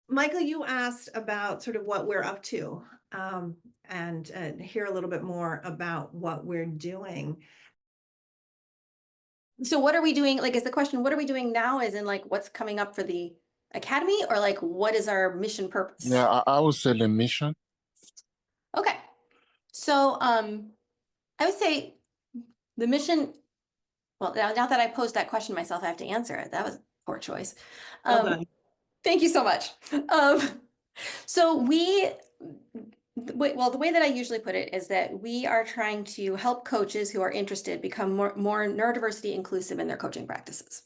Michael, you asked about sort of what we're up to, and hear a little bit more about what we're doing. So what are we doing? Like, is the question, what are we doing now? As in, like, what's coming up for the academy, or like, what is our mission purpose? Yeah, I would say the mission. Okay. So, I would say the mission. Well, now that I posed that question myself, I have to answer it. That was a poor choice. Well Um, done. Thank you so much. So well, the way that I usually put it is that we are trying to help coaches who are interested become more neurodiversity inclusive in their coaching practices.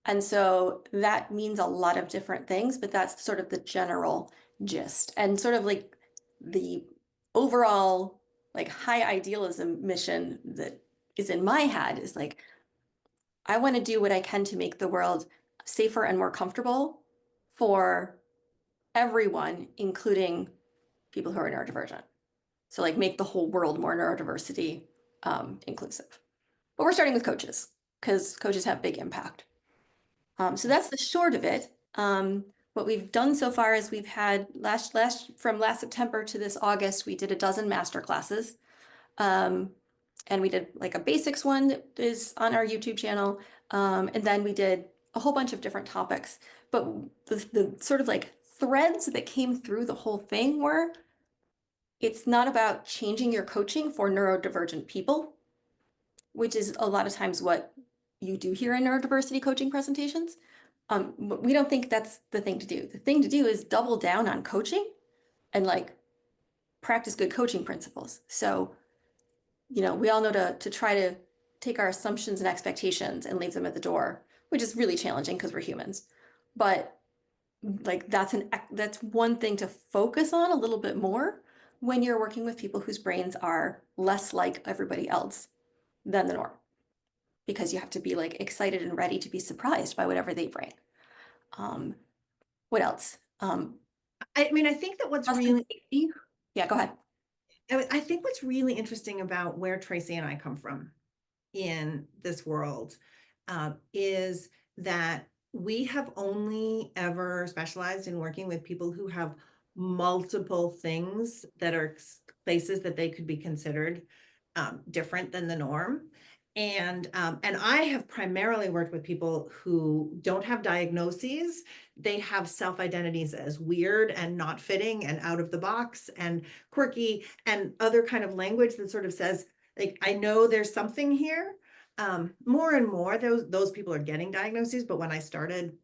And so that means a lot of different things, but that's sort of the general gist. And sort of like the overall like high idealism mission that is in my head is like, I want to do what I can to make the world safer and more comfortable for everyone, including people who are neurodivergent. So like make the whole world more neurodiversity inclusive. But we're starting with coaches because coaches have big impact. So that's the short of it. What we've done so far is we've had from last September to this August, we did a dozen master classes. And we did like a basics one that is on our YouTube channel. And then we did a whole bunch of different topics. But the sort of like threads that came through the whole thing were it's not about changing your coaching for neurodivergent people, which is a lot of times what you do here in neurodiversity coaching presentations. But we don't think that's the thing to do. The thing to do is double down on coaching and like practice good coaching principles. So, we all know to try to take our assumptions and expectations and leave them at the door, which is really challenging because we're humans. But like that's one thing to focus on a little bit more when you're working with people whose brains are less like everybody else than the norm, because you have to be like excited and ready to be surprised by whatever they bring. Um, what else? I mean, I think that what's Trust and really, safety. Yeah, go ahead. I think what's really interesting about where Tracy and I come from in this world, is that we have only ever specialized in working with people who have multiple things that are places that they could be considered different than the norm. And I have primarily worked with people who don't have diagnoses. They have self-identities as weird and not fitting and out of the box and quirky and other kind of language that sort of says, like, I know there's something here. More and more, those people are getting diagnoses, but when I started,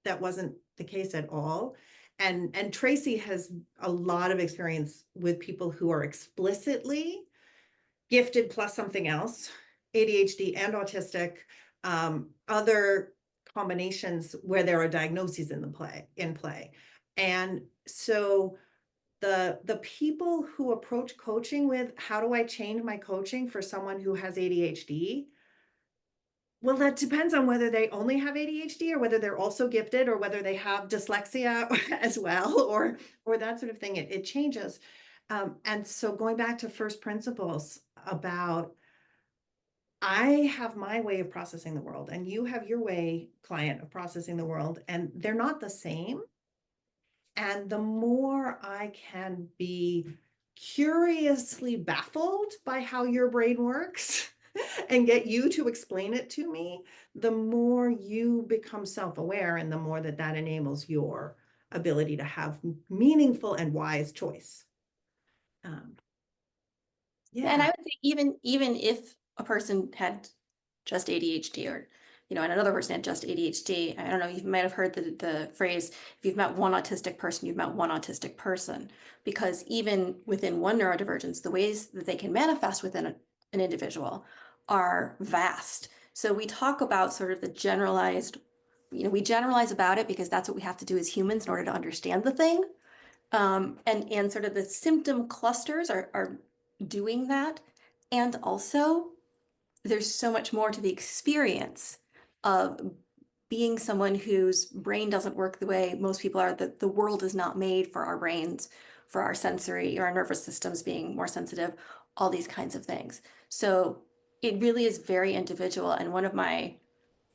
that wasn't the case at all. And Tracy has a lot of experience with people who are explicitly gifted plus something else, ADHD and autistic, other combinations where there are diagnoses in play. And so the people who approach coaching with, how do I change my coaching for someone who has ADHD? Well, that depends on whether they only have ADHD or whether they're also gifted or whether they have dyslexia as well, or that sort of thing. It changes. And so going back to first principles about, I have my way of processing the world and you have your way, client, of processing the world, and they're not the same. And the more I can be curiously baffled by how your brain works and get you to explain it to me, the more you become self-aware and the more that enables your ability to have meaningful and wise choice. Um, And I yeah. would say even if a person had just ADHD, or and another person had just ADHD, I don't know, you might have heard the phrase, if you've met one autistic person, you've met one autistic person, because even within one neurodivergence, the ways that they can manifest within an individual are vast. So we talk about sort of the generalized, we generalize about it because that's what we have to do as humans in order to understand the thing. And sort of the symptom clusters are doing that. And also, there's so much more to the experience of being someone whose brain doesn't work the way most people are, that the world is not made for our brains, for our sensory or our nervous systems being more sensitive, all these kinds of things. So it really is very individual. And one of my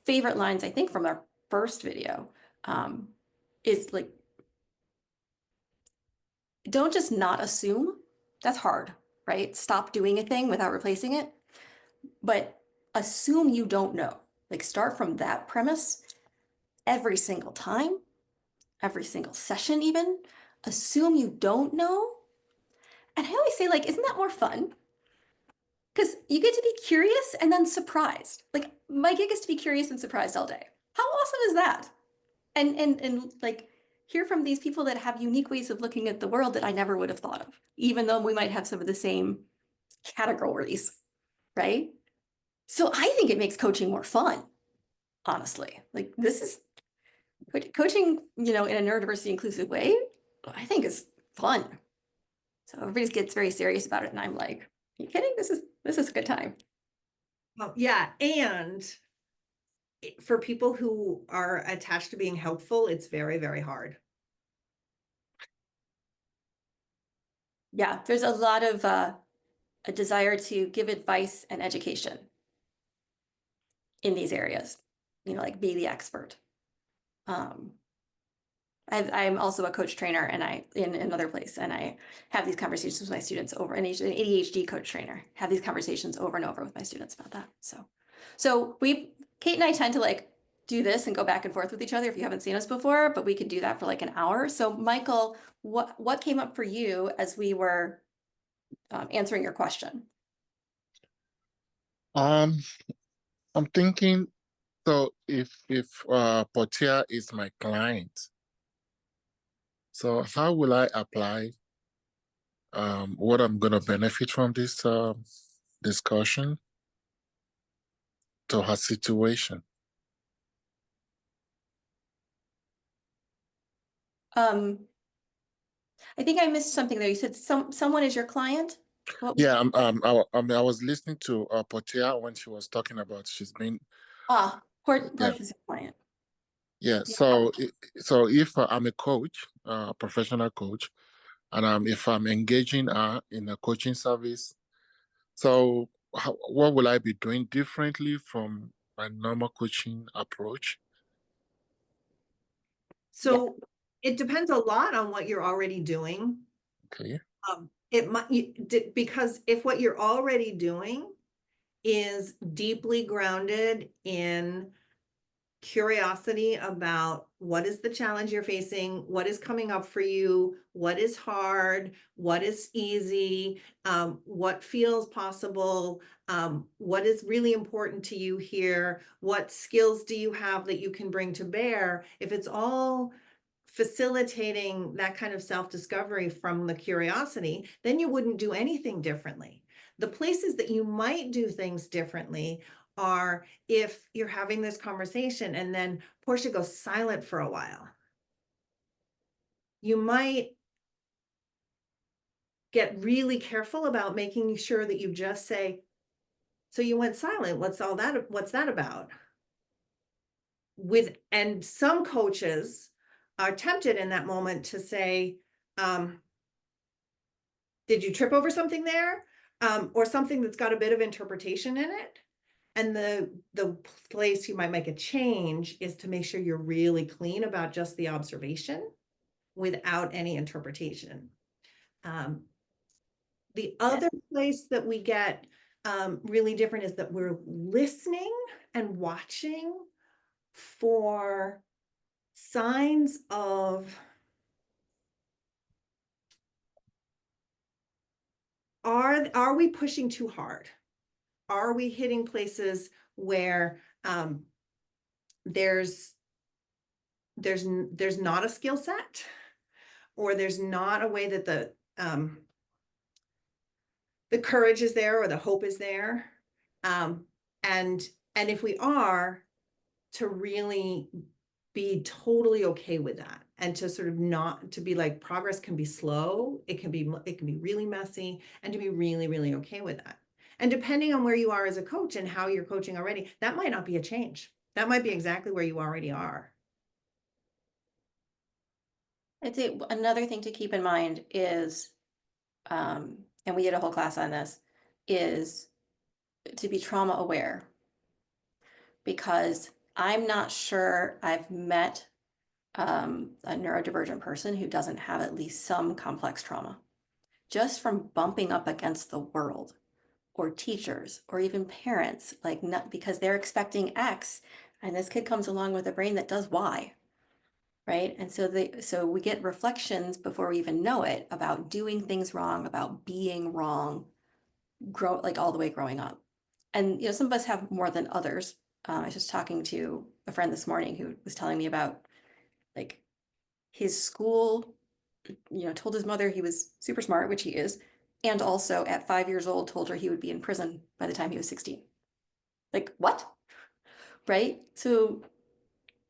favorite lines, I think, from our first video, um, is like, don't just not assume. That's hard, right? Stop doing a thing without replacing it. But assume you don't know. Like start from that premise every single time, every single session even. Assume you don't know. And I always say, like, isn't that more fun? Because you get to be curious and then surprised. Like my gig is to be curious and surprised all day. How awesome is that? And like hear from these people that have unique ways of looking at the world that I never would have thought of, even though we might have some of the same categories, right? So I think it makes coaching more fun, honestly. Like this is coaching, in a neurodiversity inclusive way, I think is fun. So everybody gets very serious about it, and I'm like, are you kidding? This is a good time. Well, yeah, and for people who are attached to being helpful, it's very, very hard. Yeah, there's a lot of a desire to give advice and education in these areas, like be the expert. I'm also a coach trainer and in another place, and I have these conversations with my students over, and an ADHD coach trainer, have these conversations over and over with my students about that. So Kate and I tend to like do this and go back and forth with each other if you haven't seen us before, but we could do that for like an hour. So Michael, what came up for you as we were answering your question? Um, I'm thinking, so if Portia is my client, so how will I apply what I'm gonna benefit from this discussion to her situation? I think I missed something there. You said someone is your client? Yeah, I was listening to Portia when she was talking about she's been yeah. Portia's your client. Yeah, Yeah. so if I'm a coach, a professional coach, and if I'm engaging in a coaching service, so what will I be doing differently from my normal coaching approach? So it depends a lot on what you're already doing. Okay. It might because if what you're already doing is deeply grounded in curiosity about what is the challenge you're facing, what is coming up for you, what is hard, what is easy, what feels possible, what is really important to you here, what skills do you have that you can bring to bear. If it's all facilitating that kind of self-discovery from the curiosity, then you wouldn't do anything differently. The places that you might do things differently are if you're having this conversation and then Portia goes silent for a while. You might get really careful about making sure that you just say, so you went silent, what's that about? And some coaches are tempted in that moment to say, did you trip over something there? Or something that's got a bit of interpretation in it. And the place you might make a change is to make sure you're really clean about just the observation without any interpretation. The other place that we get really different is that we're listening and watching for signs of, are we pushing too hard? Are we hitting places where there's not a skill set, or there's not a way that the courage is there or the hope is there, and if we are, to really be totally okay with that, and to sort of not to be like, progress can be slow, it can be really messy, and to be really, really okay with that. And depending on where you are as a coach and how you're coaching already, that might not be a change. That might be exactly where you already are. I'd say another thing to keep in mind is, and we did a whole class on this, is to be trauma aware. Because I'm not sure I've met a neurodivergent person who doesn't have at least some complex trauma, just from bumping up against the world or teachers or even parents, like not because they're expecting X and this kid comes along with a brain that does Y, right? And so we get reflections before we even know it about doing things wrong, about being wrong, like all the way growing up. And some of us have more than others. I was just talking to a friend this morning who was telling me about like his school, told his mother he was super smart, which he is, and also at 5 years old told her he would be in prison by the time he was 16. Like, what? Right? So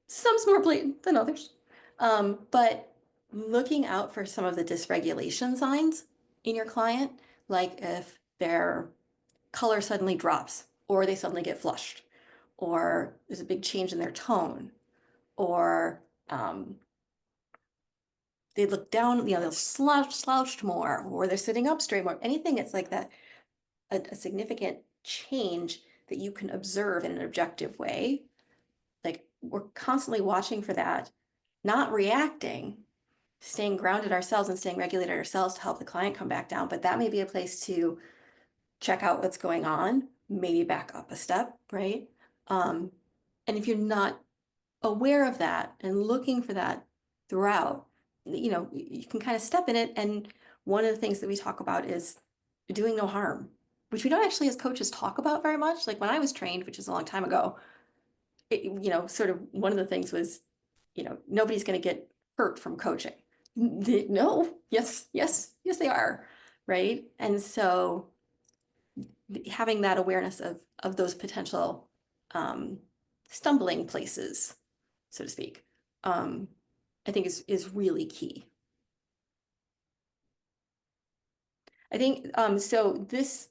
some's more blatant than others. But looking out for some of the dysregulation signs in your client, like if their color suddenly drops, or they suddenly get flushed, or there's a big change in their tone, or they look down, they'll slouched more, or they're sitting up straight more. Anything that's like that, a significant change that you can observe in an objective way. Like we're constantly watching for that, not reacting, staying grounded ourselves and staying regulated ourselves to help the client come back down. But that may be a place to check out what's going on, maybe back up a step, right? And if you're not aware of that and looking for that throughout, you can kind of step in it. And one of the things that we talk about is doing no harm, which we don't actually as coaches talk about very much. Like when I was trained, which is a long time ago, sort of one of the things was, nobody's going to get hurt from coaching. No, yes, they are. Right. And so having that awareness of those potential stumbling places, so to speak, I think is really key. I think so this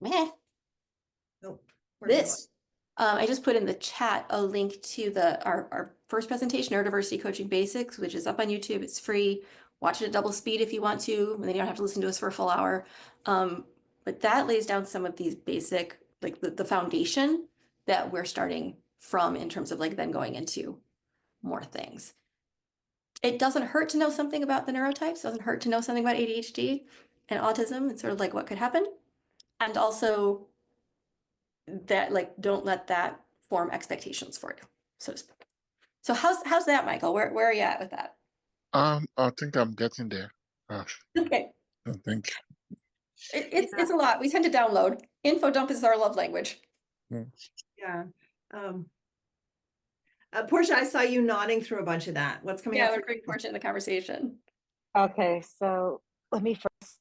meh, Nope. Where are you this I just put in the chat a link to our first presentation, Neurodiversity Coaching Basics, which is up on YouTube. It's free. Watch it at double speed if you want to, and then you don't have to listen to us for a full hour. But that lays down some of these basic, like the foundation that we're starting from in terms of like then going into more things. It doesn't hurt to know something about the neurotypes, doesn't hurt to know something about ADHD and autism and sort of like what could happen. And also that like don't let that form expectations for you, so to speak. So how's that, Michael? Where are you at with that? I think I'm getting there. Okay. I think. It's a lot. We tend to download. Info dump is our love language. Yeah. Portia, I saw you nodding through a bunch of that. What's coming up? Yeah, we're bring Portia in the conversation. Okay, so let me first.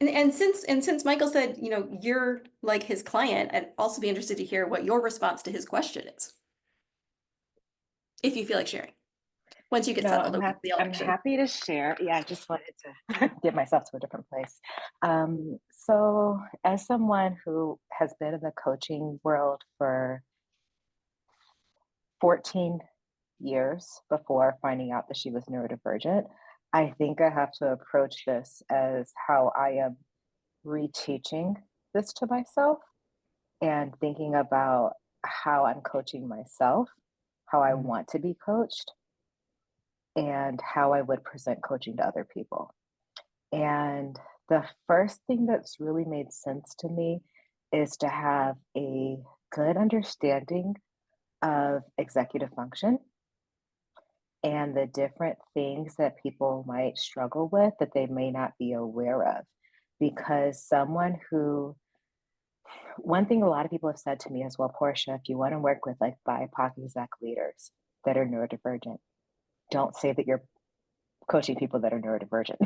And since Michael said, you're like his client, I'd also be interested to hear what your response to his question is. If you feel like sharing. Once you get settled, I'm happy to share. Yeah, I just wanted to get myself to a different place. So as someone who has been in the coaching world for 14 years before finding out that she was neurodivergent, I think I have to approach this as how I am reteaching this to myself and thinking about how I'm coaching myself, how I want to be coached, and how I would present coaching to other people. And the first thing that's really made sense to me is to have a good understanding of executive function and the different things that people might struggle with that they may not be aware of. Because one thing a lot of people have said to me is, well, Portia, if you want to work with like BIPOC exec leaders that are neurodivergent, don't say that you're coaching people that are neurodivergent.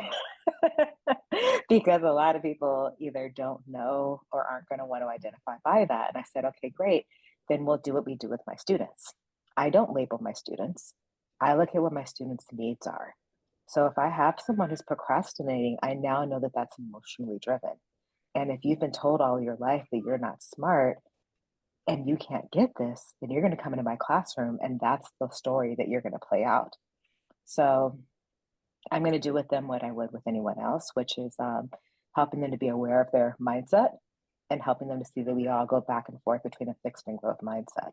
Because a lot of people either don't know or aren't going to want to identify by that. And I said, okay, great. Then we'll do what we do with my students. I don't label my students. I look at what my students' needs are. So if I have someone who's procrastinating, I now know that that's emotionally driven. And if you've been told all your life that you're not smart and you can't get this, then you're going to come into my classroom and that's the story that you're going to play out. So I'm going to do with them what I would with anyone else, which is helping them to be aware of their mindset and helping them to see that we all go back and forth between a fixed and growth mindset.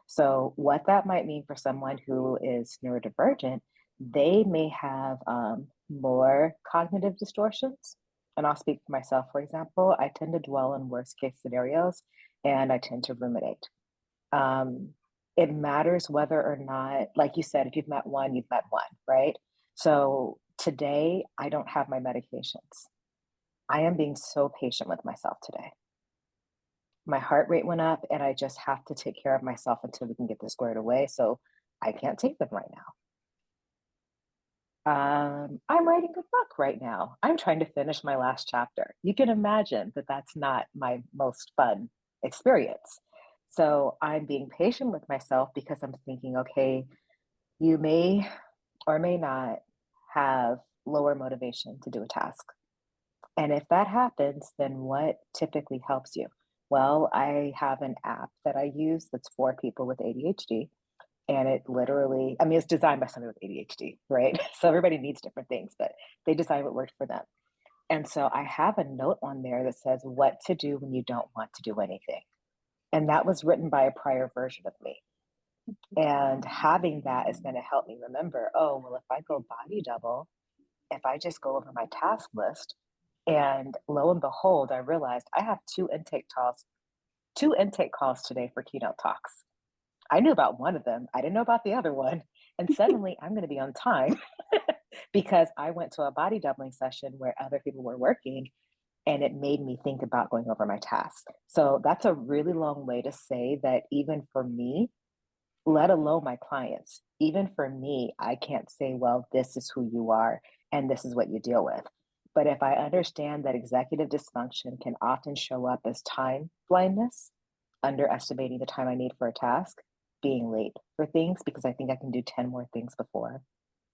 So, what that might mean for someone who is neurodivergent, they may have more cognitive distortions. And I'll speak for myself, for example, I tend to dwell in worst case scenarios and I tend to ruminate. Um, it matters whether or not, like you said, if you've met one, you've met one, right? So today, I don't have my medications. I am being so patient with myself today. My heart rate went up, and I just have to take care of myself until we can get this squared away. So I can't take them right now. I'm writing a book right now. I'm trying to finish my last chapter. You can imagine that that's not my most fun experience. So I'm being patient with myself because I'm thinking, okay, you may or may not have lower motivation to do a task. And if that happens, then what typically helps you? Well, I have an app that I use that's for people with ADHD. And it literally, I mean, it's designed by somebody with ADHD, right? So everybody needs different things, but they decide what worked for them. And so I have a note on there that says what to do when you don't want to do anything. And that was written by a prior version of me. And having that is going to help me remember, oh, well, if I go body double, if I just go over my task list, and lo and behold, I realized I have two intake calls today for keynote talks. I knew about one of them. I didn't know about the other one. And suddenly I'm going to be on time because I went to a body doubling session where other people were working and it made me think about going over my tasks. So that's a really long way to say that even for me, let alone my clients, even for me, I can't say, well, this is who you are and this is what you deal with. But if I understand that executive dysfunction can often show up as time blindness, underestimating the time I need for a task, being late for things because I think I can do 10 more things before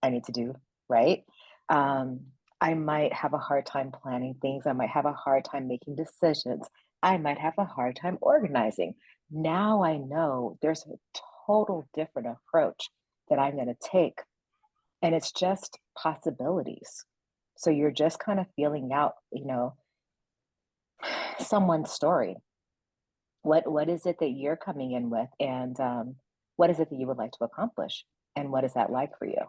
I need to do, right? I might have a hard time planning things. I might have a hard time making decisions. I might have a hard time organizing. Now I know there's a total different approach that I'm going to take. And it's just possibilities. So you're just kind of feeling out, someone's story. What is it that you're coming in with, and what is it that you would like to accomplish, and what is that like for you?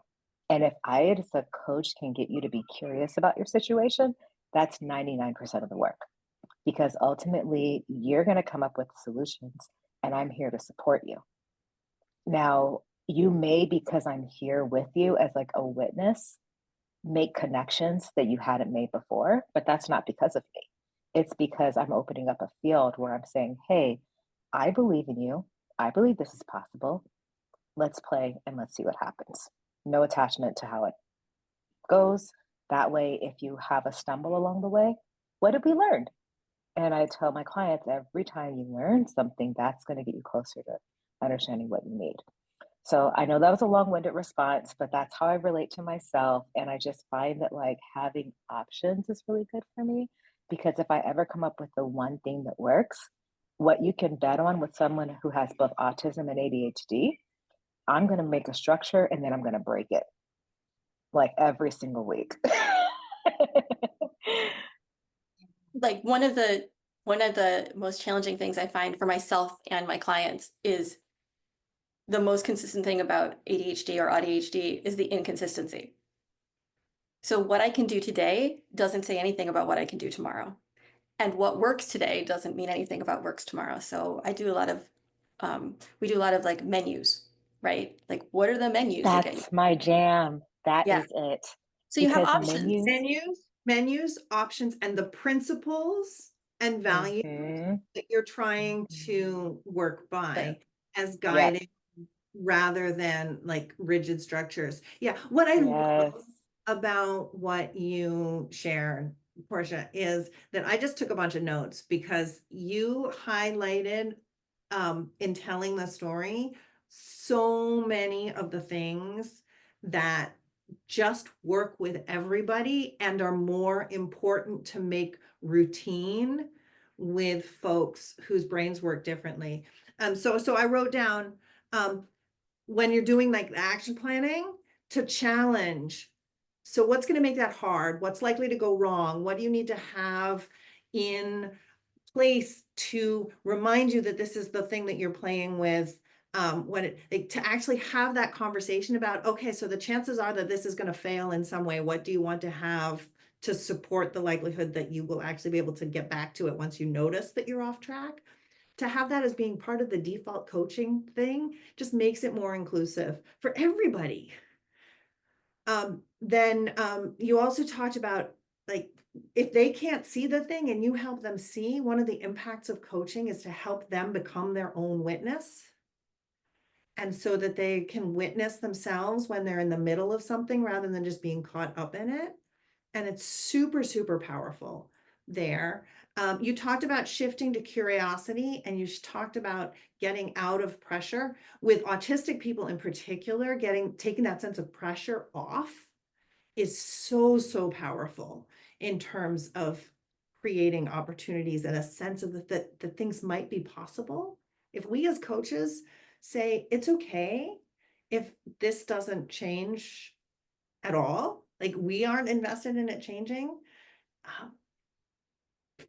And if I, as a coach, can get you to be curious about your situation, that's 99% of the work, because ultimately you're going to come up with solutions, and I'm here to support you. Now, you may, because I'm here with you as like a witness, make connections that you hadn't made before, but that's not because of me. It's because I'm opening up a field where I'm saying, hey, I believe in you. I believe this is possible. Let's play and let's see what happens. No attachment to how it goes. That way, if you have a stumble along the way, what did we learn? And I tell my clients every time you learn something, that's going to get you closer to understanding what you need. So I know that was a long-winded response, but that's how I relate to myself. And I just find that like having options is really good for me, because if I ever come up with the one thing that works, what you can bet on with someone who has both autism and ADHD, I'm going to make a structure and then I'm going to break it like every single week. Like one of the most challenging things I find for myself and my clients is the most consistent thing about ADHD or ADHD is the inconsistency. So what I can do today doesn't say anything about what I can do tomorrow. And what works today doesn't mean anything about works tomorrow. So I do a lot of, we do a lot of like menus, right? Like what are the menus that get you? That's my jam. That Yeah. is it. So you have Because options. Menus, options, and the principles and values Mhm, that you're trying to work by as yes, guiding rather than like rigid structures. Yeah, what I yes. love about what you shared, Portia, is that I just took a bunch of notes because you highlighted in telling the story so many of the things that just work with everybody and are more important to make routine with folks whose brains work differently. So I wrote down when you're doing like the action planning to challenge. So what's going to make that hard? What's likely to go wrong? What do you need to have in place to remind you that this is the thing that you're playing with. To actually have that conversation about, okay, so the chances are that this is going to fail in some way. What do you want to have to support the likelihood that you will actually be able to get back to it once you notice that you're off track? To have that as being part of the default coaching thing just makes it more inclusive for everybody. Then you also talked about, like, if they can't see the thing and you help them see, one of the impacts of coaching is to help them become their own witness. And so that they can witness themselves when they're in the middle of something rather than just being caught up in it. And it's super, super powerful there. You talked about shifting to curiosity, and you talked about getting out of pressure. With autistic people in particular, taking that sense of pressure off is so, so powerful in terms of creating opportunities and a sense of that things might be possible. If we as coaches say it's okay if this doesn't change at all, like we aren't invested in it changing,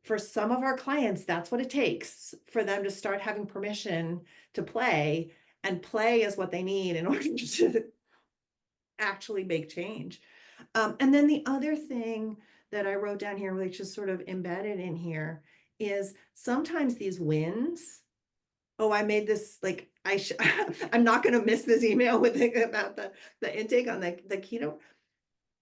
for some of our clients, that's what it takes for them to start having permission to play, and play is what they need in order to actually make change. And then the other thing that I wrote down here, which is sort of embedded in here, is sometimes these wins. Oh, I made this, like, I'm not going to miss this email with about the intake on the keto.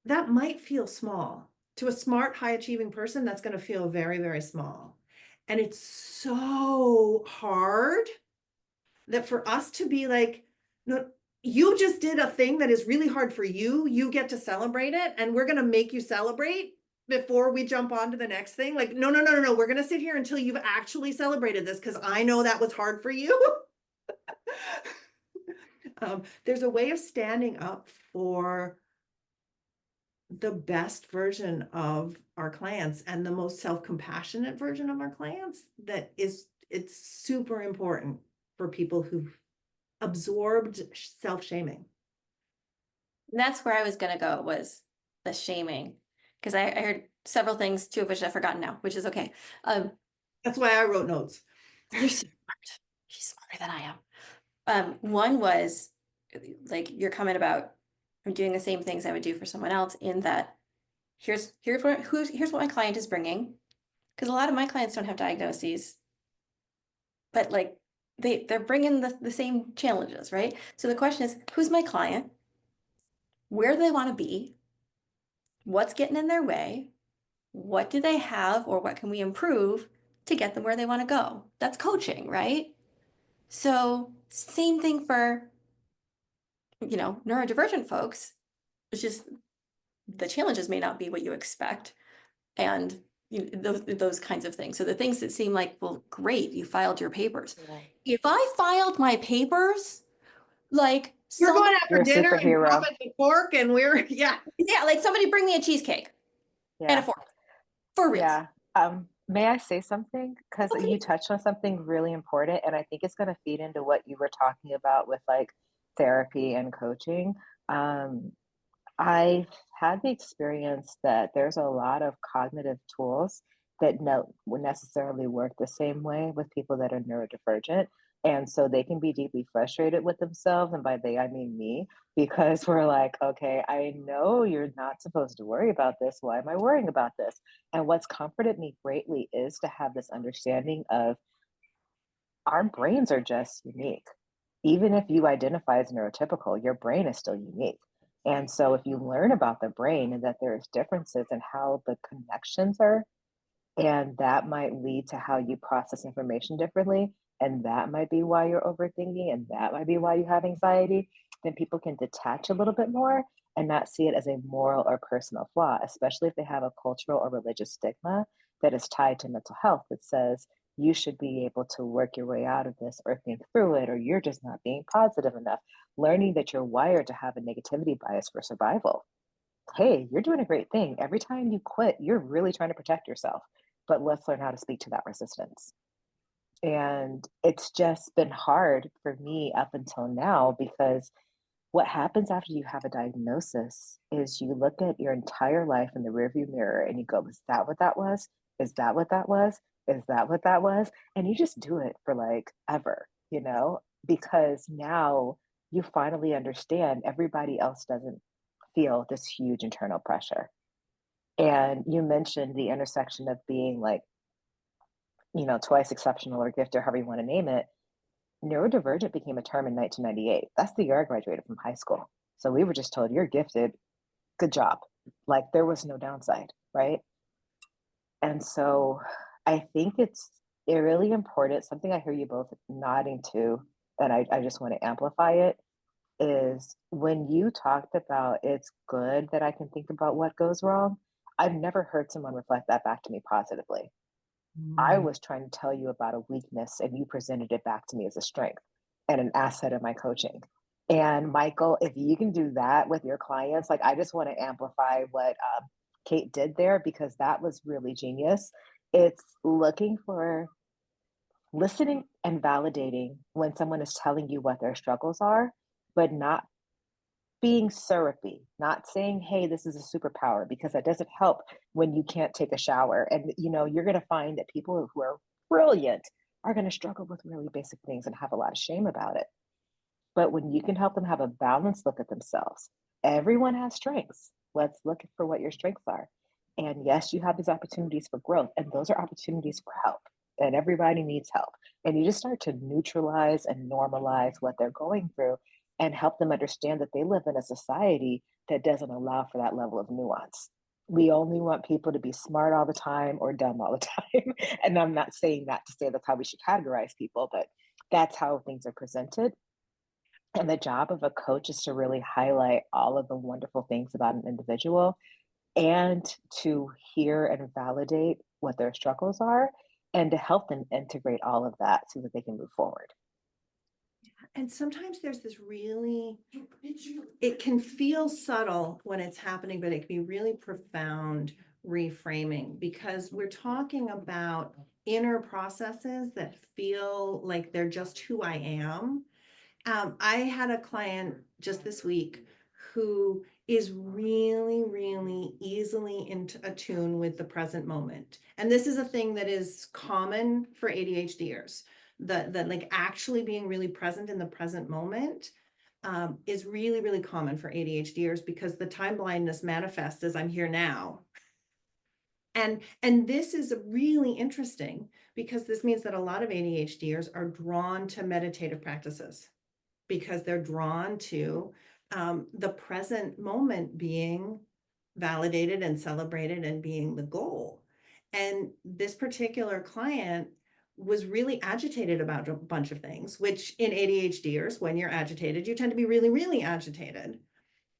That might feel small to a smart, high achieving person. That's going to feel very, very small. And it's so hard that for us to be like, no, you just did a thing that is really hard for you. You get to celebrate it, and we're going to make you celebrate before we jump on to the next thing. Like, no. We're going to sit here until you've actually celebrated this, because I know that was hard for you. There's a way of standing up for the best version of our clients and the most self-compassionate version of our clients it's super important for people who've absorbed self-shaming. And that's where I was going to go, was the shaming, because I heard several things, two of which I've forgotten now, which is okay. That's why I wrote notes. You're so smart. She's smarter than I am. One was like your comment about I'm doing the same things I would do for someone else, in that here's what my client is bringing, because a lot of my clients don't have diagnoses, but like they're bringing the same challenges, right? So the question is, who's my client? Where do they want to be? What's getting in their way? What do they have, or what can we improve to get them where they want to go? That's coaching, right? So same thing for, neurodivergent folks. It's just the challenges may not be what you expect, and those kinds of things. So the things that seem like, well, great, you filed your papers. Yeah. If I filed my papers, like You're going out You're for a dinner and superhero. dropping the fork, and we're like somebody bring me a cheesecake and a Yeah. fork, for real. Yeah. May I say something? Because Okay. you touched on something really important, and I think it's going to feed into what you were talking about with like therapy and coaching. I've had the experience that there's a lot of cognitive tools that would necessarily work the same way with people that are neurodivergent. And so they can be deeply frustrated with themselves. And by they, I mean me, because we're like, okay, I know you're not supposed to worry about this. Why am I worrying about this? And what's comforted me greatly is to have this understanding of our brains are just unique. Even if you identify as neurotypical, your brain is still unique. And so if you learn about the brain and that there's differences in how the connections are, and that might lead to how you process information differently, and that might be why you're overthinking, and that might be why you have anxiety, then people can detach a little bit more and not see it as a moral or personal flaw, especially if they have a cultural or religious stigma that is tied to mental health that says you should be able to work your way out of this or think through it, or you're just not being positive enough. Learning that you're wired to have a negativity bias for survival. Hey, you're doing a great thing. Every time you quit, you're really trying to protect yourself. But let's learn how to speak to that resistance. And it's just been hard for me up until now, because what happens after you have a diagnosis is you look at your entire life in the rearview mirror and you go, is that what that was? Is that what that was? is that what that was? And you just do it for like ever, you know, because now you finally understand everybody else doesn't feel this huge internal pressure. And you mentioned the intersection of being like, you know, twice exceptional or gifted, or however you want to name it. Neurodivergent became a term in 1998. That's the year I graduated from high school. So we were just told, you're gifted, good job. Like there was no downside, right? And so I think it's really important. Something I hear you both nodding to, and I just want to amplify it, is when you talked about it's good that I can think about what goes wrong. I've never heard someone reflect that back to me positively. I Mm. was trying to tell you about a weakness and you presented it back to me as a strength and an asset of my coaching. And Michael, if you can do that with your clients, like I just want to amplify what Kate did there because that was really genius. It's looking for listening and validating when someone is telling you what their struggles are, but not being syrupy, not saying, hey, this is a superpower, because that doesn't help when you can't take a shower. And, you know, you're going to find that people who are brilliant are going to struggle with really basic things and have a lot of shame about it. But when you can help them have a balanced look at themselves, everyone has strengths. Let's look for what your strengths are. And yes, you have these opportunities for growth, and those are opportunities for help. And everybody needs help. And you just start to neutralize and normalize what they're going through and help them understand that they live in a society that doesn't allow for that level of nuance. We only want people to be smart all the time or dumb all the time. And I'm not saying that to say that's how we should categorize people, but that's how things are presented. And the job of a coach is to really highlight all of the wonderful things about an individual and to hear and validate what their struggles are and to help them integrate all of that so that they can move forward. And sometimes there's this really, it can feel subtle when it's happening, but it can be really profound reframing because we're talking about inner processes that feel like they're just who I am. I had a client just this week who is really, really easily in attune with the present moment. And this is a thing that is common for ADHDers. The like actually being really present in the present moment is really, really common for ADHDers because the time blindness manifests as I'm here now. And this is really interesting because this means that a lot of ADHDers are drawn to meditative practices because they're drawn to the present moment being validated and celebrated and being the goal. And this particular client was really agitated about a bunch of things, which in ADHDers, when you're agitated, you tend to be really, really agitated.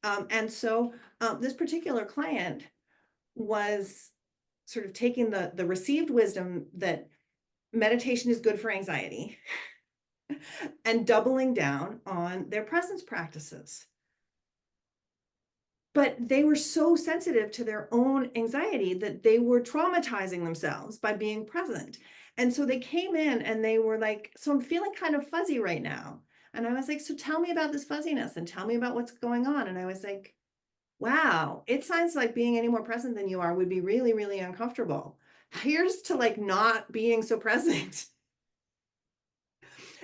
And so this particular client was sort of taking the received wisdom that meditation is good for anxiety and doubling down on their presence practices. But they were so sensitive to their own anxiety that they were traumatizing themselves by being present. And so they came in and they were like, so I'm feeling kind of fuzzy right now. And I was like, so tell me about this fuzziness and tell me about what's going on. And I was like, wow, it sounds like being any more present than you are would be really, really uncomfortable. Here's to like not being so present.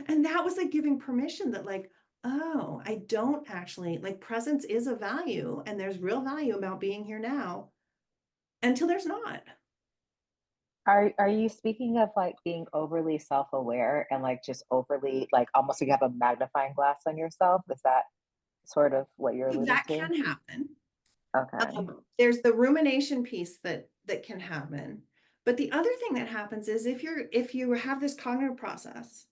And that was like giving permission that like, oh, I don't actually like presence is a value and there's real value about being here now until there's not. Are you speaking of like being overly self-aware and like just overly like almost like you have a magnifying glass on yourself? Is that sort of what you're alluding That to? can happen. Okay. There's the rumination piece that can happen. But the other thing that happens is if you have this cognitive process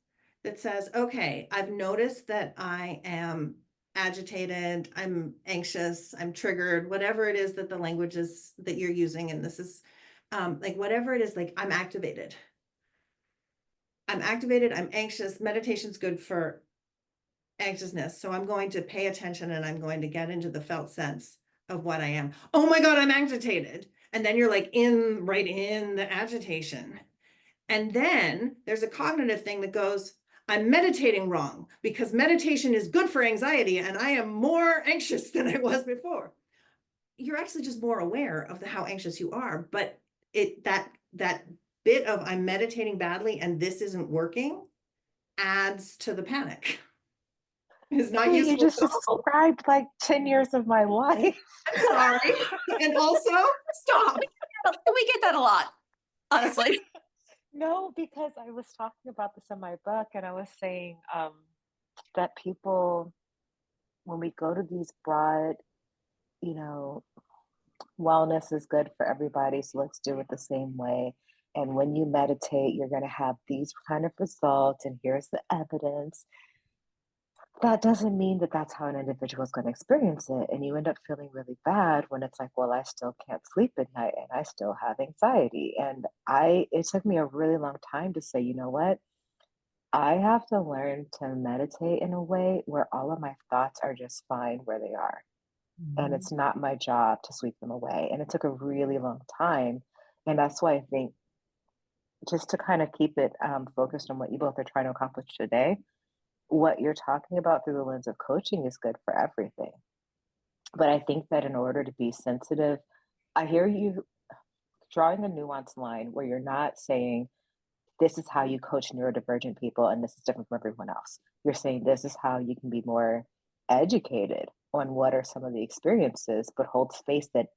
that says, okay, I've noticed that I am agitated, I'm anxious, I'm triggered, whatever it is that the language is that you're using, and this is like whatever it is, like I'm activated. I'm activated, I'm anxious. Meditation's good for anxiousness. So I'm going to pay attention and I'm going to get into the felt sense of what I am. Oh my God, I'm agitated. And then you're like right in the agitation. And then there's a cognitive thing that goes, I'm meditating wrong because meditation is good for anxiety and I am more anxious than I was before. You're actually just more aware of how anxious you are, but that bit of I'm meditating badly and this isn't working adds to the panic. It's not Wait, you useful just at all. described like 10 years of my life. I'm sorry. And also, stop. We get that a lot, honestly. No, because I was talking about this in my book, and I was saying that people, when we go to these broad, you know, wellness is good for everybody, so let's do it the same way. And when you meditate, you're going to have these kind of results, and here's the evidence. That doesn't mean that that's how an individual is going to experience it. And you end up feeling really bad when it's like, well, I still can't sleep at night and I still have anxiety. And it took me a really long time to say, you know what? I have to learn to meditate in a way where all of my thoughts are just fine where they are. And it's not my job to sweep them away. And it took a really long time. And that's why I think just to kind of keep it focused on what you both are trying to accomplish today, what you're talking about through the lens of coaching is good for everything. But I think that in order to be sensitive, I hear you drawing a nuanced line where you're not saying, this is how you coach neurodivergent people and this is different from everyone else. You're saying this is how you can be more educated on what are some of the experiences, but hold space that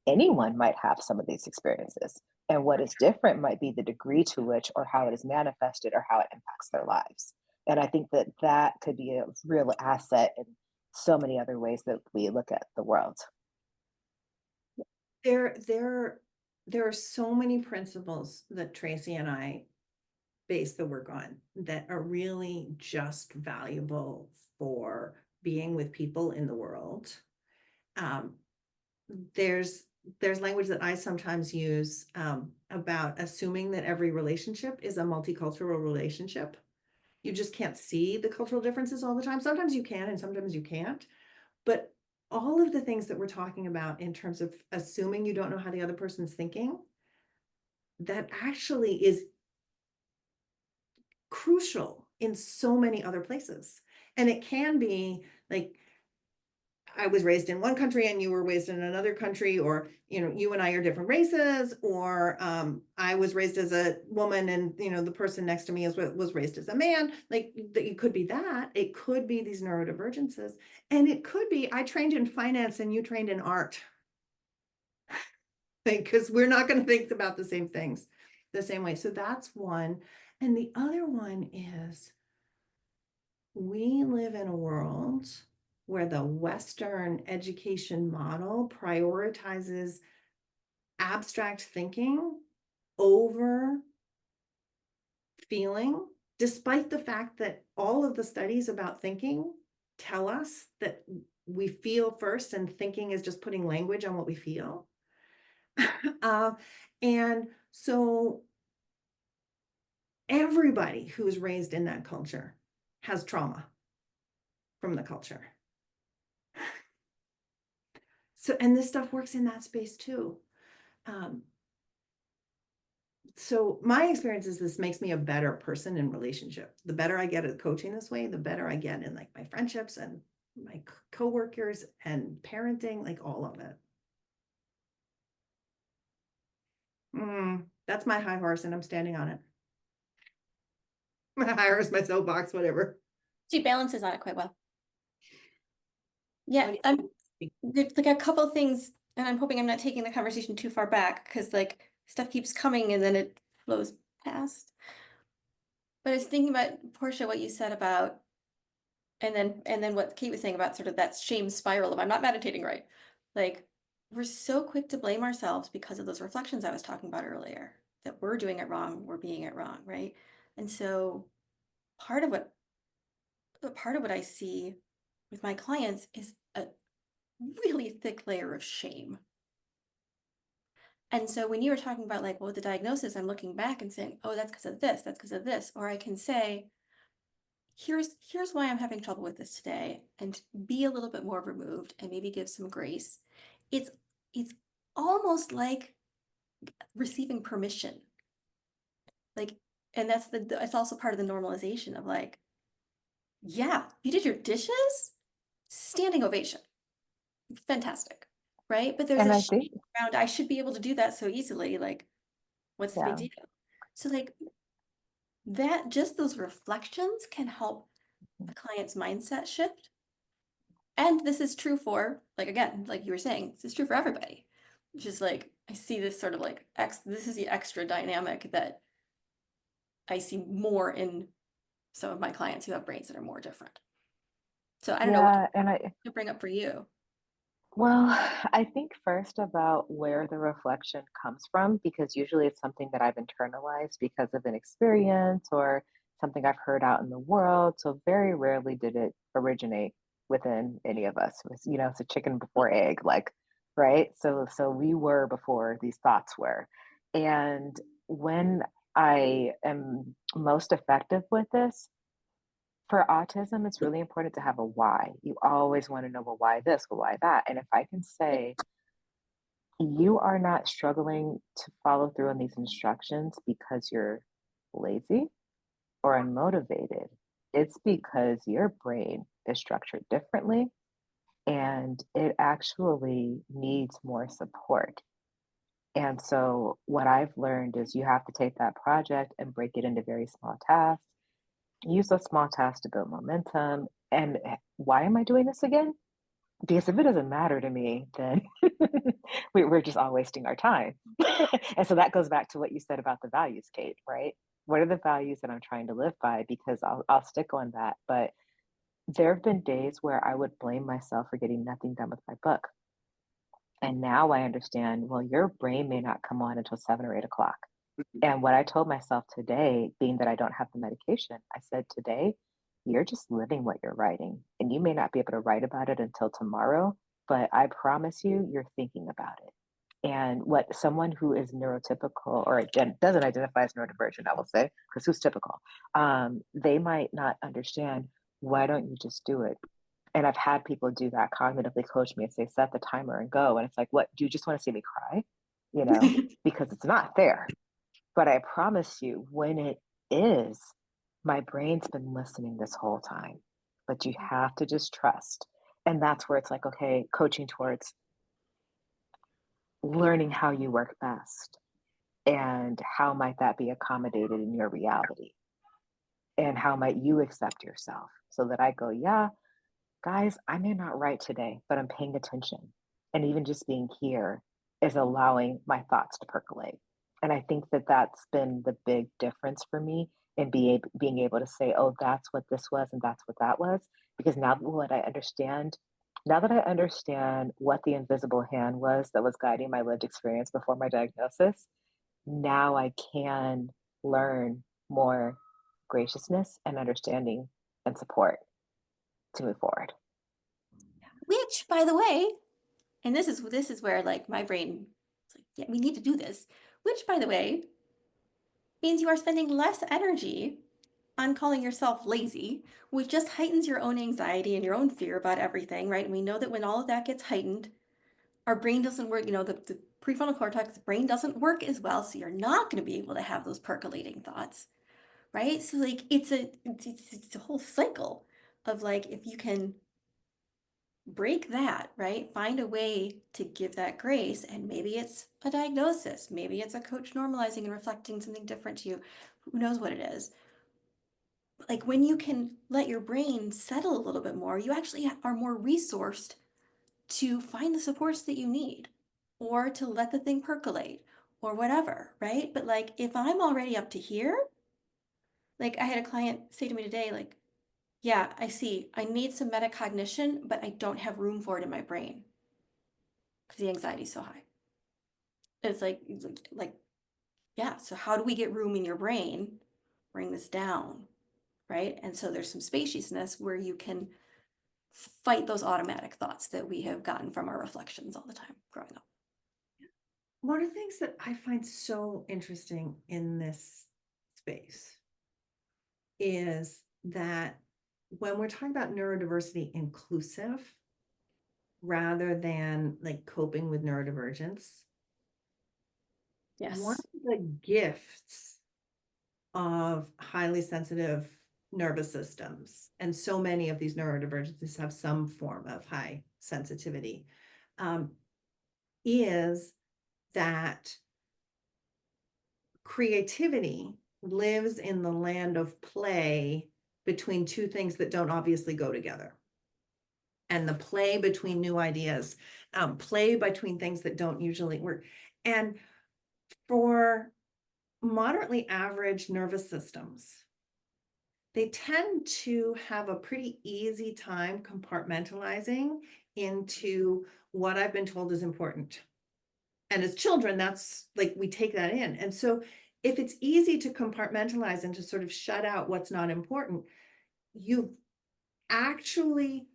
anyone might have some of these experiences. And what is different might be the degree to which or how it is manifested or how it impacts their lives. And I think that that could be a real asset in so many other ways that we look at the world. There are so many principles that Tracy and I base the work on that are really just valuable for being with people in the world. There's language that I sometimes use about assuming that every relationship is a multicultural relationship. You just can't see the cultural differences all the time. Sometimes you can and sometimes you can't. But all of the things that we're talking about in terms of assuming you don't know how the other person's thinking, that actually is crucial in so many other places. And it can be like, I was raised in one country and you were raised in another country, or, you and I are different races, or I was raised as a woman and, the person next to me was raised as a man. Like it could be that, it could be these neurodivergences, and it could be I trained in finance and you trained in art. Because we're not going to think about the same things the same way. So that's one. And the other one is we live in a world where the Western education model prioritizes abstract thinking over feeling, despite the fact that all of the studies about thinking tell us that we feel first and thinking is just putting language on what we feel. And so everybody who's raised in that culture has trauma from the culture. So, and this stuff works in that space too. So my experience is this makes me a better person in relationship. The better I get at coaching this way, the better I get in like my friendships and my coworkers and parenting, like all of it. That's my high horse and I'm standing on it. My high horse, my soapbox, whatever. She balances on it quite well. Yeah, What do there's like a couple of things, and I'm hoping I'm not taking the conversation too far back because like stuff keeps coming and then it flows past. But I was thinking about, Portia, what you said about, and then what Kate was saying about sort of that shame spiral of I'm not meditating right. Like we're so quick to blame ourselves because of those reflections I was talking about earlier, that we're doing it wrong, we're being it wrong, right? And so part of what I see with my clients is a really thick layer of shame. And so when you were talking about like, well, the diagnosis, I'm looking back and saying, oh, that's because of this, that's because of this. Or I can say, here's why I'm having trouble with this today, and be a little bit more removed and maybe give some grace. It's almost like receiving permission. Like, and it's also part of the normalization of like, yeah, you did your dishes, standing ovation. Fantastic, right? But there's And a I shame think, around I should be able to do that so easily. Like, what's the big yeah. deal? So like that, just those reflections can help the client's mindset shift. And this is true for, like, again, like you were saying, this is true for everybody. Just like, I see this sort of like, this is the extra dynamic that I see more in some of my clients who have brains that are more different. So I don't know what Yeah, and to bring up for you. well, I think first about where the reflection comes from, because usually it's something that I've internalized because of an experience or something I've heard out in the world. So very rarely did it originate within any of us. It was, it's a chicken before egg, like, right? So we were before these thoughts were. And when I am most effective with this, for autism, it's really important to have a why. You always want to know, well, why this, well, why that? And if I can say, you are not struggling to follow through on these instructions because you're lazy or unmotivated, it's because your brain is structured differently and it actually needs more support. And so, what I've learned is you have to take that project and break it into very small tasks. Use those small tasks to build momentum. And why am I doing this again? Because if it doesn't matter to me, then we're just all wasting our time. And so that goes back to what you said about the values, Kate, right? What are the values that I'm trying to live by? Because I'll stick on that. But there have been days where I would blame myself for getting nothing done with my book. And now I understand, well, your brain may not come on until 7 or 8 o'clock. And what I told myself today, being that I don't have the medication, I said, today, you're just living what you're writing. And you may not be able to write about it until tomorrow, but I promise you, you're thinking about it. And what someone who is neurotypical or doesn't identify as neurodivergent, I will say, because who's typical, they might not understand, why don't you just do it? And I've had people do that, cognitively coach me and say, set the timer and go. And it's like, what, do you just want to see me cry? Because it's not fair. But I promise you, when it is, my brain's been listening this whole time. But you have to just trust. And that's where it's like, okay, coaching towards learning how you work best and how might that be accommodated in your reality and how might you accept yourself so that I go, yeah, guys, I may not write today, but I'm paying attention. And even just being here is allowing my thoughts to percolate. And I think that that's been the big difference for me in being able to say, oh, that's what this was and that's what that was. Because now that I understand what the invisible hand was that was guiding my lived experience before my diagnosis, now I can learn more graciousness and understanding and support to move forward. Which, by the way, and this is where like my brain, it's like, yeah, we need to do this. Which, by the way, means you are spending less energy on calling yourself lazy, which just heightens your own anxiety and your own fear about everything, right? And we know that when all of that gets heightened, our brain doesn't work, the prefrontal cortex brain doesn't work as well. So you're not going to be able to have those percolating thoughts, right? So like it's a whole cycle of like, if you can break that, right? Find a way to give that grace. And maybe it's a diagnosis. Maybe it's a coach normalizing and reflecting something different to you. Who knows what it is? Like when you can let your brain settle a little bit more, you actually are more resourced to find the supports that you need or to let the thing percolate or whatever, right? But like if I'm already up to here, like I had a client say to me today, like, yeah, I see. I need some metacognition, but I don't have room for it in my brain because the anxiety is so high. It's like, yeah, so how do we get room in your brain? Bring this down, right? And so there's some spaciousness where you can fight those automatic thoughts that we have gotten from our reflections all the time growing up. One of the things that I find so interesting in this space is that when we're talking about neurodiversity inclusive, rather than like coping with neurodivergence, Yes. one of the gifts of highly sensitive nervous systems, and so many of these neurodivergences have some form of high sensitivity, is that creativity lives in the land of play between two things that don't obviously go together. And the play between new ideas, play between things that don't usually work. And for moderately average nervous systems, they tend to have a pretty easy time compartmentalizing into what I've been told is important. And as children, that's like, we take that in. And so if it's easy to compartmentalize and to sort of shut out what's not important, you've actually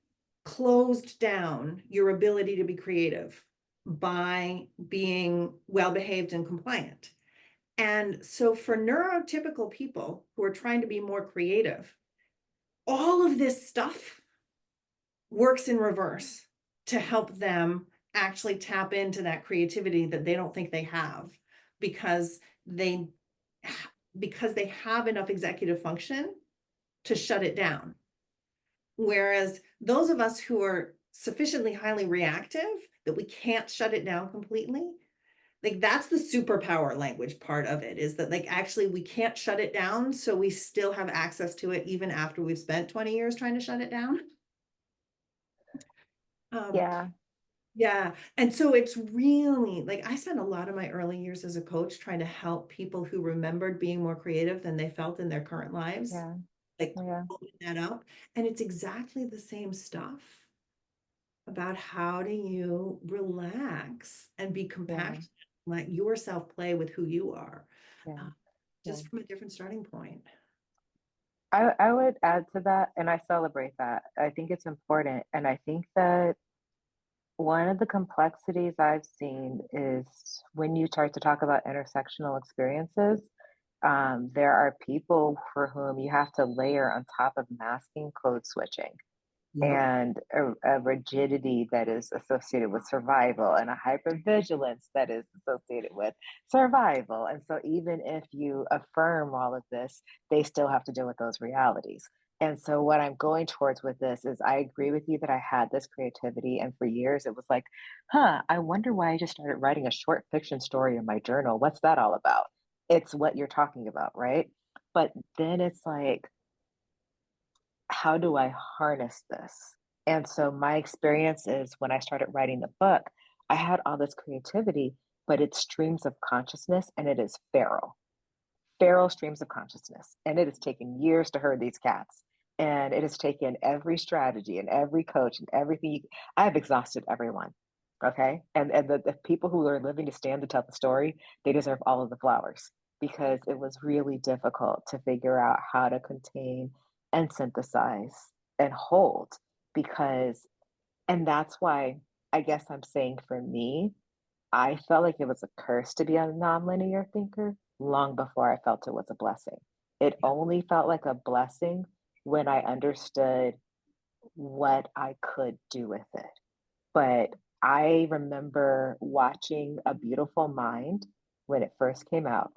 closed down your ability to be creative by being well-behaved and compliant. And so for neurotypical people who are trying to be more creative, all of this stuff works in reverse to help them actually tap into that creativity that they don't think they have, because they have enough executive function to shut it down. Whereas those of us who are sufficiently highly reactive that we can't shut it down completely, like that's the superpower language part of it, is that like actually we can't shut it down, so we still have access to it even after we've spent 20 years trying to shut it down. Yeah. Yeah. And so it's really like, I spent a lot of my early years as a coach trying to help people who remembered being more creative than they felt in their current lives, Yeah. like Yeah. open that up. And it's exactly the same stuff about how do you relax and be compassionate, let yourself play with who you are, Yeah. just from a different starting point. I would add to that, and I celebrate that. I think it's important. And I think that one of the complexities I've seen is when you start to talk about intersectional experiences, there are people for whom you have to layer on top of masking code switching Yep. and a rigidity that is associated with survival and a hypervigilance that is associated with survival. And so, even if you affirm all of this, they still have to deal with those realities. And so, what I'm going towards with this is I agree with you that I had this creativity, and for years it was like, I wonder why I just started writing a short fiction story in my journal. What's that all about? It's what you're talking about, right? But then it's like, how do I harness this? And so my experience is when I started writing the book, I had all this creativity, but it's streams of consciousness and it is feral streams of consciousness. And it has taken years to herd these cats. And it has taken every strategy and every coach and everything. I have exhausted everyone. Okay. And the people who are living to stand to tell the story, they deserve all of the flowers because it was really difficult to figure out how to contain and synthesize and hold because, and that's why I guess I'm saying for me, I felt like it was a curse to be a nonlinear thinker long before I felt it was a blessing. It only felt like a blessing when I understood what I could do with it. But I remember watching A Beautiful Mind when it first came out.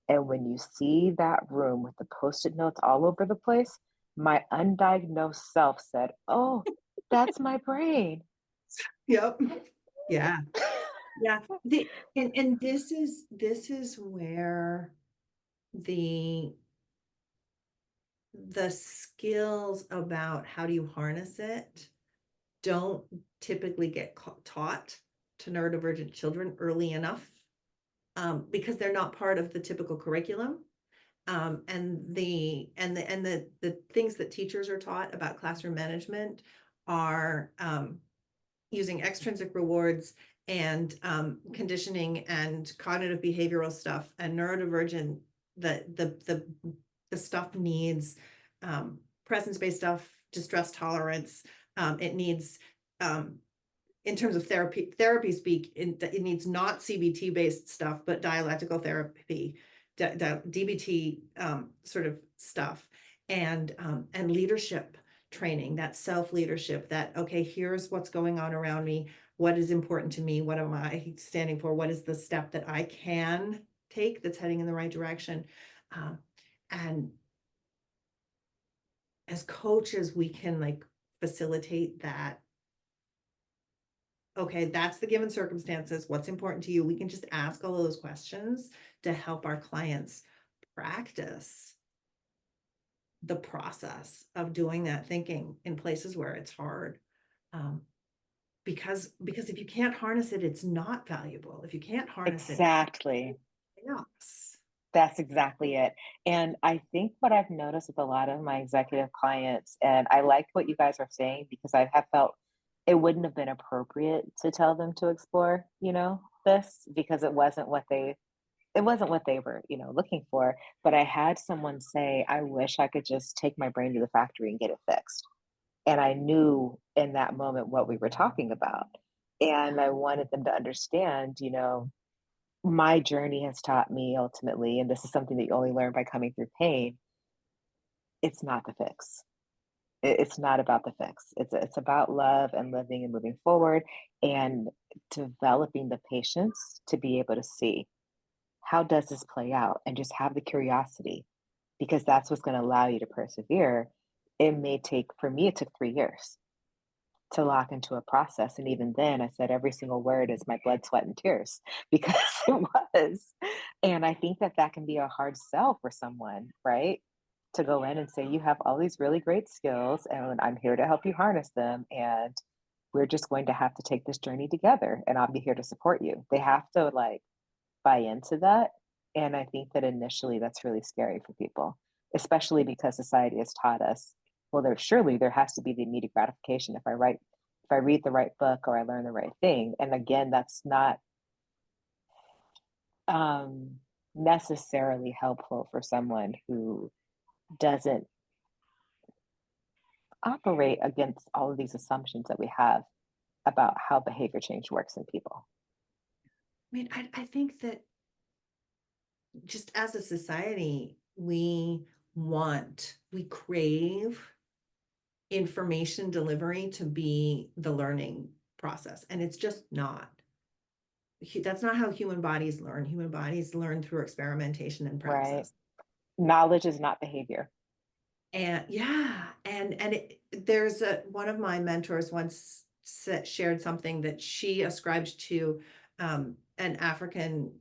And when you see that room with the post-it notes all over the place, my undiagnosed self said, "Oh, that's my brain." Yep. Yeah. Yeah. And this is where the skills about how do you harness it don't typically get taught to neurodivergent children early enough, because they're not part of the typical curriculum. And the things that teachers are taught about classroom management are using extrinsic rewards and conditioning and cognitive behavioral stuff. And neurodivergent, the stuff needs presence-based stuff, distress tolerance. It needs, in terms of therapy speak, it needs not CBT based stuff, but dialectical therapy, DBT sort of stuff, and leadership training, that self-leadership, that, okay, here's what's going on around me. What is important to me? What am I standing for? What is the step that I can take that's heading in the right direction? And as coaches, we can like facilitate that okay, that's the given circumstances. What's important to you? We can just ask all of those questions to help our clients practice the process of doing that thinking in places where it's hard. Because if you can't harness it, it's not valuable. If you can't harness Exactly. it, chaos. That's exactly it. And I think what I've noticed with a lot of my executive clients, and I like what you guys are saying because I have felt it wouldn't have been appropriate to tell them to explore, this because it wasn't what they were, looking for. But I had someone say, I wish I could just take my brain to the factory and get it fixed. And I knew in that moment what we were talking about. And I wanted them to understand, my journey has taught me ultimately, and this is something that you only learn by coming through pain, it's not the fix. It's not about the fix. It's about love and living and moving forward and developing the patience to be able to see how does this play out and just have the curiosity because that's what's going to allow you to persevere. It may take, for me, it took 3 years to lock into a process. And even then, I said every single word is my blood, sweat, and tears because it was. And I think that that can be a hard sell for someone, right? To go in and say, you have all these really great skills, and I'm here to help you harness them. And we're just going to have to take this journey together, and I'll be here to support you. They have to like buy into that. And I think that initially that's really scary for people, especially because society has taught us, well, there has to be the immediate gratification if I read the right book or I learn the right thing. And again, that's not um, necessarily helpful for someone who doesn't operate against all of these assumptions that we have about how behavior change works in people. I mean, I think that just as a society, we crave information delivery to be the learning process. And it's just not. That's not how human bodies learn. Human bodies learn through experimentation and Right. praxis. Knowledge is not behavior. And yeah, there's one of my mentors once shared something that she ascribed to an African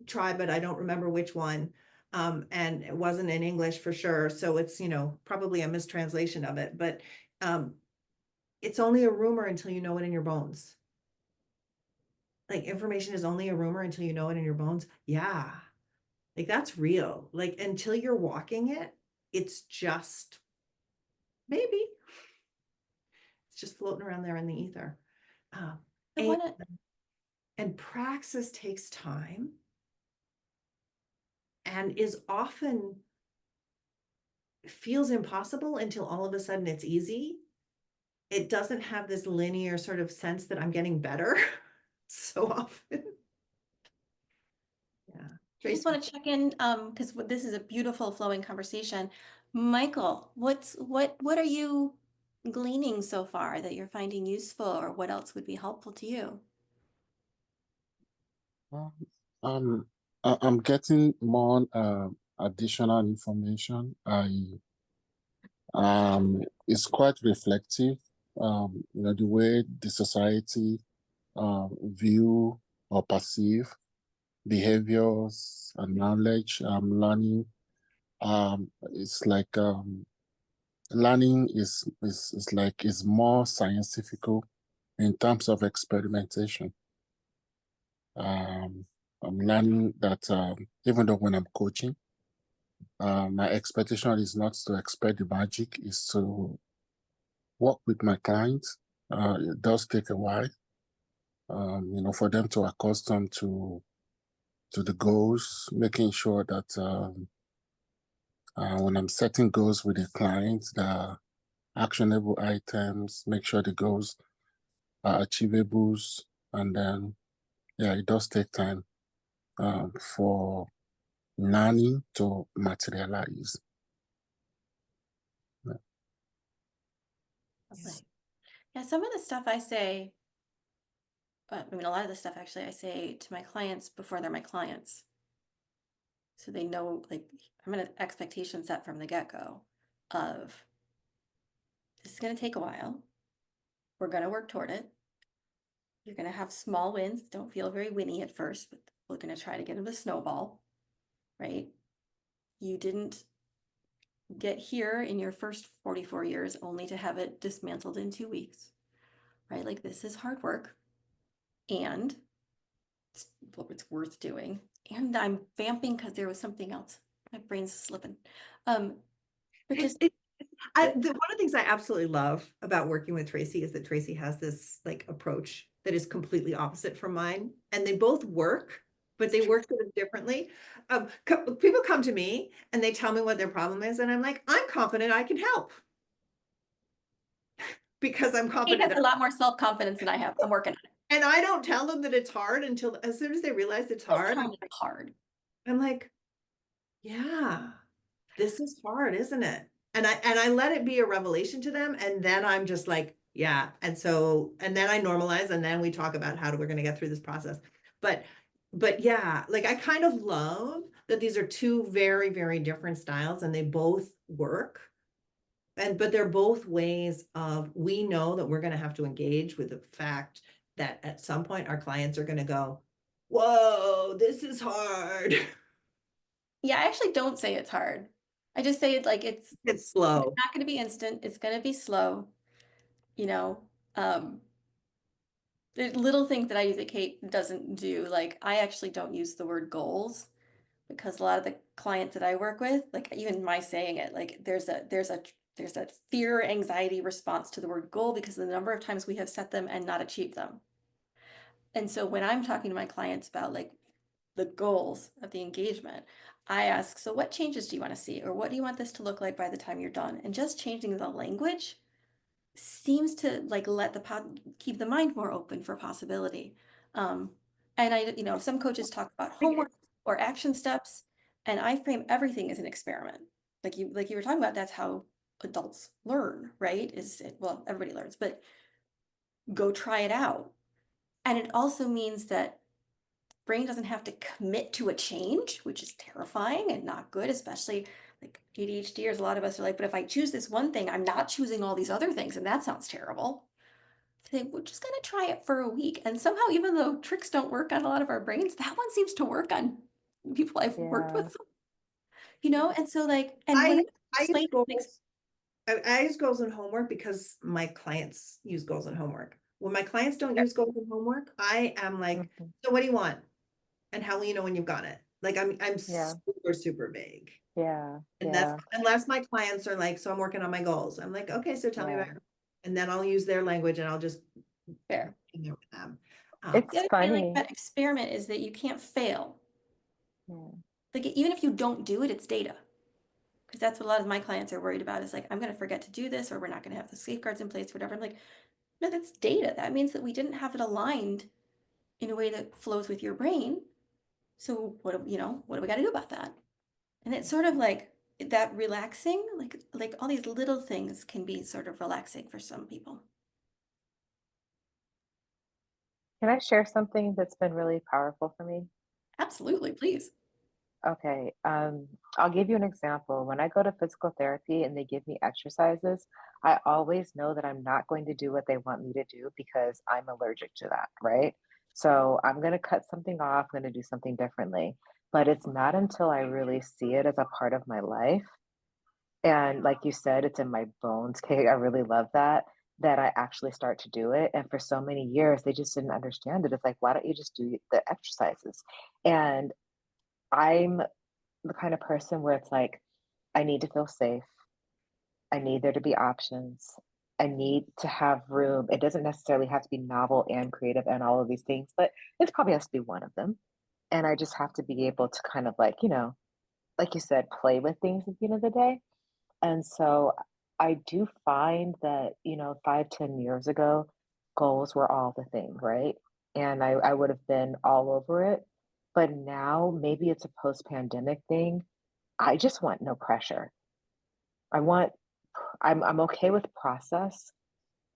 tribe, but I don't remember which one. And it wasn't in English for sure. So it's, probably a mistranslation of it, but it's only a rumor until you know it in your bones. Like information is only a rumor until you know it in your bones. Yeah. Like that's real. Like until you're walking it, it's just maybe it's just floating around there in the ether. Um, I and, want to and praxis takes time and is often feels impossible until all of a sudden it's easy. It doesn't have this linear sort of sense that I'm getting better so often. Yeah. I just Tracy. want to check in because this is a beautiful flowing conversation. Michael, what are you gleaning so far that you're finding useful, or what else would be helpful to you? Um, um, I'm getting more additional information. It's quite reflective. The way the society view or perceive behaviors and knowledge. Learning. It's like learning is more scientific in terms of experimentation. I'm learning that even though when I'm coaching, my expectation is not to expect the magic, is to work with my clients. It does take a while, for them to accustom to the goals, making sure that when I'm setting goals with the clients, the actionable items, make sure the goals are achievables, and then yeah, it does take time for learning to materialize. Lovely. Yeah, some of the stuff I say, I mean, a lot of the stuff actually I say to my clients before they're my clients. So they know, like, I'm an expectation set from the get-go of this is going to take a while. We're going to work toward it. You're going to have small wins. Don't feel very winny at first, but we're going to try to get them to snowball, right? You didn't get here in your first 44 years only to have it dismantled in 2 weeks, right? Like this is hard work and it's worth doing. And I'm vamping because there was something else. My brain's slipping. But just one of the things I absolutely love about working with Tracy is that Tracy has this like approach that is completely opposite from mine, and they both work, but they work sort of differently. People come to me and they tell me what their problem is, and I'm like, I'm confident I can help because I'm he confident. has a lot more self-confidence than I have. I'm working on it. And I don't tell them that it's hard until as soon as they realize it's hard. I'm like, yeah, this is hard, isn't it? And I let it be a revelation to them. And then I'm just like, yeah. And then I normalize, and then we talk about how we're going to get through this process. But yeah, like I kind of love that these are two very, very different styles and they both work. But they're both ways of, we know that we're going to have to engage with the fact that at some point our clients are going to go, whoa, this is hard. Yeah, I actually don't say it's hard. I just say it like It's slow. It's not going to be instant. It's going to be slow. You know, there's little things that I do that Kate doesn't do. Like I actually don't use the word goals because a lot of the clients that I work with, like even my saying it, like there's a fear, anxiety response to the word goal because of the number of times we have set them and not achieved them. And so when I'm talking to my clients about like the goals of the engagement, I ask, so what changes do you want to see? Or what do you want this to look like by the time you're done? And just changing the language seems to like keep the mind more open for possibility. And some coaches talk about homework or action steps, and I frame everything as an experiment. Like you were talking about, that's how adults learn, right? Well, everybody learns, but go try it out. And it also means that brain doesn't have to commit to a change, which is terrifying and not good, especially like ADHDers. A lot of us are like, but if I choose this one thing, I'm not choosing all these other things, and that sounds terrible. I think we're just gonna try it for a week. And somehow, even though tricks don't work on a lot of our brains, that one seems to work on people I've worked with. And so like, and when I use goals. I use goals in homework because my clients use goals in homework. When my clients don't use goals in homework, I am like, so what do you want? And how will you know when you've got it? Like I'm super, super vague. Yeah. And that's unless my clients are like, so I'm working on my goals. I'm like, okay, so tell me about it. And then I'll use their language and I'll just fair. With them. It's the other funny. thing about experiment is that you can't fail. Like even if you don't do it, it's data. Because that's what a lot of my clients are worried about is like, I'm going to forget to do this, or we're not going to have the safeguards in place, whatever. I'm like, no, that's data. That means that we didn't have it aligned in a way that flows with your brain. So what do we got to do about that? And it's sort of like that relaxing, like all these little things can be sort of relaxing for some people. Can I share something that's been really powerful for me? Absolutely, please. Okay, I'll give you an example. When I go to physical therapy and they give me exercises, I always know that I'm not going to do what they want me to do because I'm allergic to that, right? So I'm going to cut something off, I'm going to do something differently. But it's not until I really see it as a part of my life. And like you said, it's in my bones, Kate. I really love that I actually start to do it. And for so many years, they just didn't understand it. It's like, why don't you just do the exercises? And I'm the kind of person where it's like, I need to feel safe. I need there to be options. I need to have room. It doesn't necessarily have to be novel and creative and all of these things, but it probably has to be one of them. And I just have to be able to kind of like, like you said, play with things at the end of the day. And so I do find that, 5, 10 years ago, goals were all the thing, right? And I would have been all over it. But now maybe it's a post-pandemic thing. I just want no pressure. I want, I'm okay with process.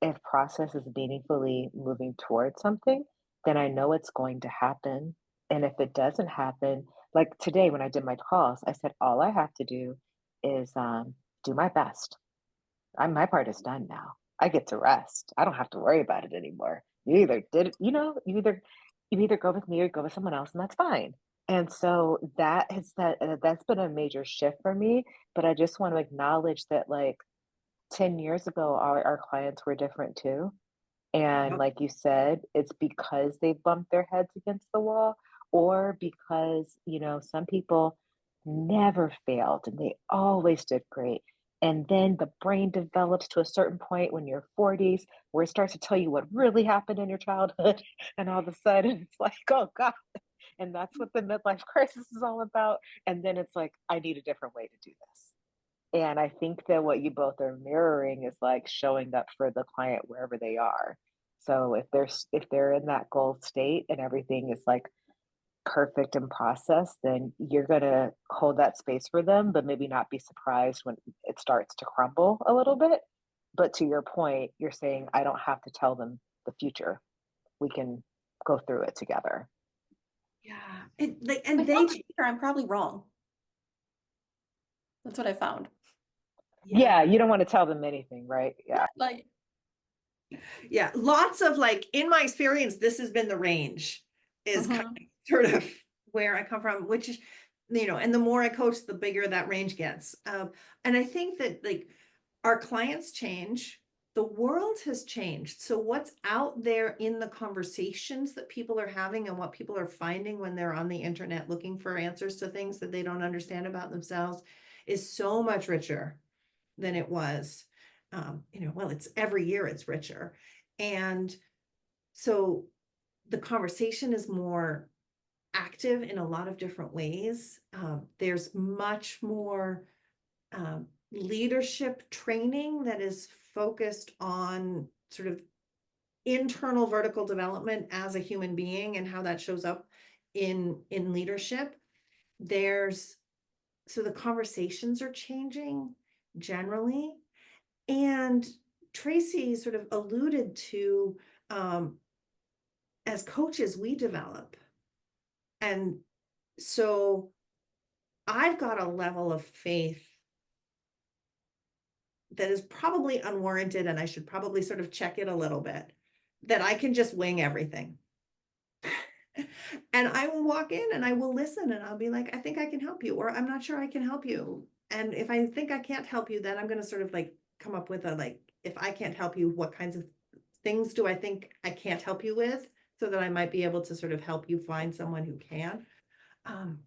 If process is meaningfully moving towards something, then I know it's going to happen. And if it doesn't happen, like today when I did my calls, I said, all I have to do is do my best. My part is done now. I get to rest. I don't have to worry about it anymore. You either did it, you either go with me or go with someone else, and that's fine. And so that's been a major shift for me. But I just want to acknowledge that, like, 10 years ago, our clients were different too. And Yep. like you said, it's because they bumped their heads against the wall, or because, some people never failed and they always did great. And then the brain develops to a certain point when you're 40s where it starts to tell you what really happened in your childhood. And all of a sudden it's like, oh God. And that's what the midlife crisis is all about. And then it's like, I need a different way to do this. And I think that what you both are mirroring is like showing up for the client wherever they are. So if they're in that goal state and everything is like perfect in process, then you're gonna hold that space for them, but maybe not be surprised when it starts to crumble a little bit. But to your point, you're saying I don't have to tell them the future. We can go through it together. Yeah. And If I they, tell the future, I'm probably wrong. That's what I found. Yeah, yeah. you don't want to tell them anything, right? Yeah. Like, Yeah, lots of like, in my experience, this has been the range, is kind mhm. of sort of where I come from, which is, and the more I coach, the bigger that range gets. And I think that like our clients change, the world has changed. So what's out there in the conversations that people are having and what people are finding when they're on the internet looking for answers to things that they don't understand about themselves is so much richer than it was. Well, it's every year it's richer. And so the conversation is more active in a lot of different ways. There's much more leadership training that is focused on sort of internal vertical development as a human being and how that shows up in leadership. There's so the conversations are changing generally. And Tracy sort of alluded to, as coaches, we develop. And so I've got a level of faith that is probably unwarranted, and I should probably sort of check it a little bit, that I can just wing everything. And I will walk in and I will listen and I'll be like, I think I can help you, or I'm not sure I can help you. And if I think I can't help you, then I'm going to sort of like come up with if I can't help you, what kinds of things do I think I can't help you with, so that I might be able to sort of help you find someone who can. Um,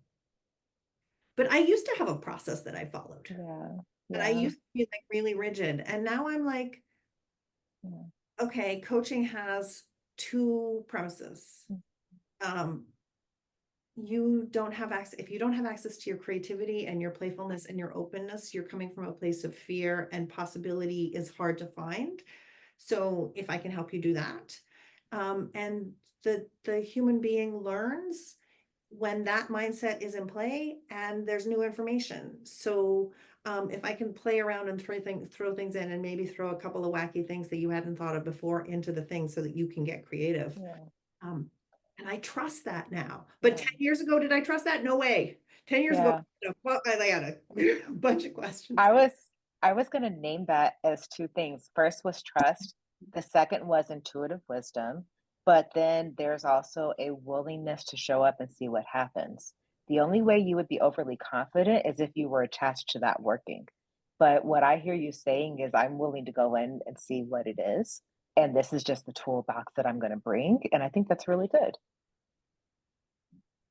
but I used to have a process that I followed, Yeah. and I Yeah. used to be like really rigid. And now I'm like, Yeah. okay, coaching has two premises. Um, you don't have access, if you don't have access to your creativity and your playfulness and your openness, you're coming from a place of fear, and possibility is hard to find. So if I can help you do that, and the human being learns when that mindset is in play and there's new information. So if I can play around and throw things in, and maybe throw a couple of wacky things that you hadn't thought of before into the thing so that you can get creative. Yeah. Um, and I trust that now. But Yeah. 10 years ago, did I trust that? No way. 10 years ago, Yeah. well, I had a bunch of questions. I was I was gonna name that as two things. First was trust. The second was intuitive wisdom. But then there's also a willingness to show up and see what happens. The only way you would be overly confident is if you were attached to that working. But what I hear you saying is I'm willing to go in and see what it is. And this is just the toolbox that I'm going to bring. And I think that's really good.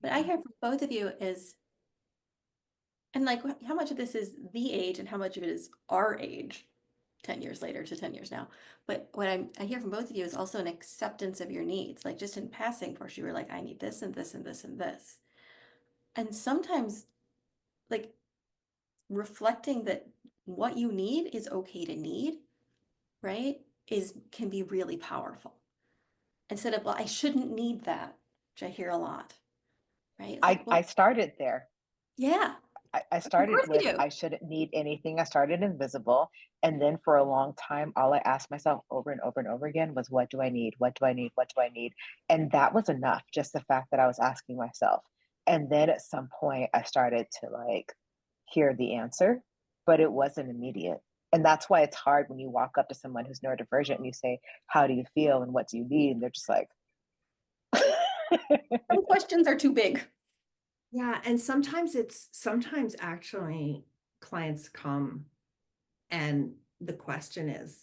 But I hear from both of you is, and like, how much of this is the age and how much of it is our age 10 years later to 10 years now. But what I hear from both of you is also an acceptance of your needs. Like, just in passing, first you were like, I need this and this and this and this. And sometimes, like, reflecting that what you need is okay to need, right? Can be really powerful. Instead of, well, I shouldn't need that, which I hear a lot, right? It's like, I well, started there. yeah, I of started course you with do. I shouldn't need anything. I started invisible. And then for a long time, all I asked myself over and over and over again was, what do I need? What do I need? What do I need? And that was enough, just the fact that I was asking myself. And then at some point, I started to like hear the answer, but it wasn't immediate. And that's why it's hard when you walk up to someone who's neurodivergent and you say, how do you feel and what do you need? And they're just like, Some questions are too big. Yeah, and sometimes actually clients come and the question is,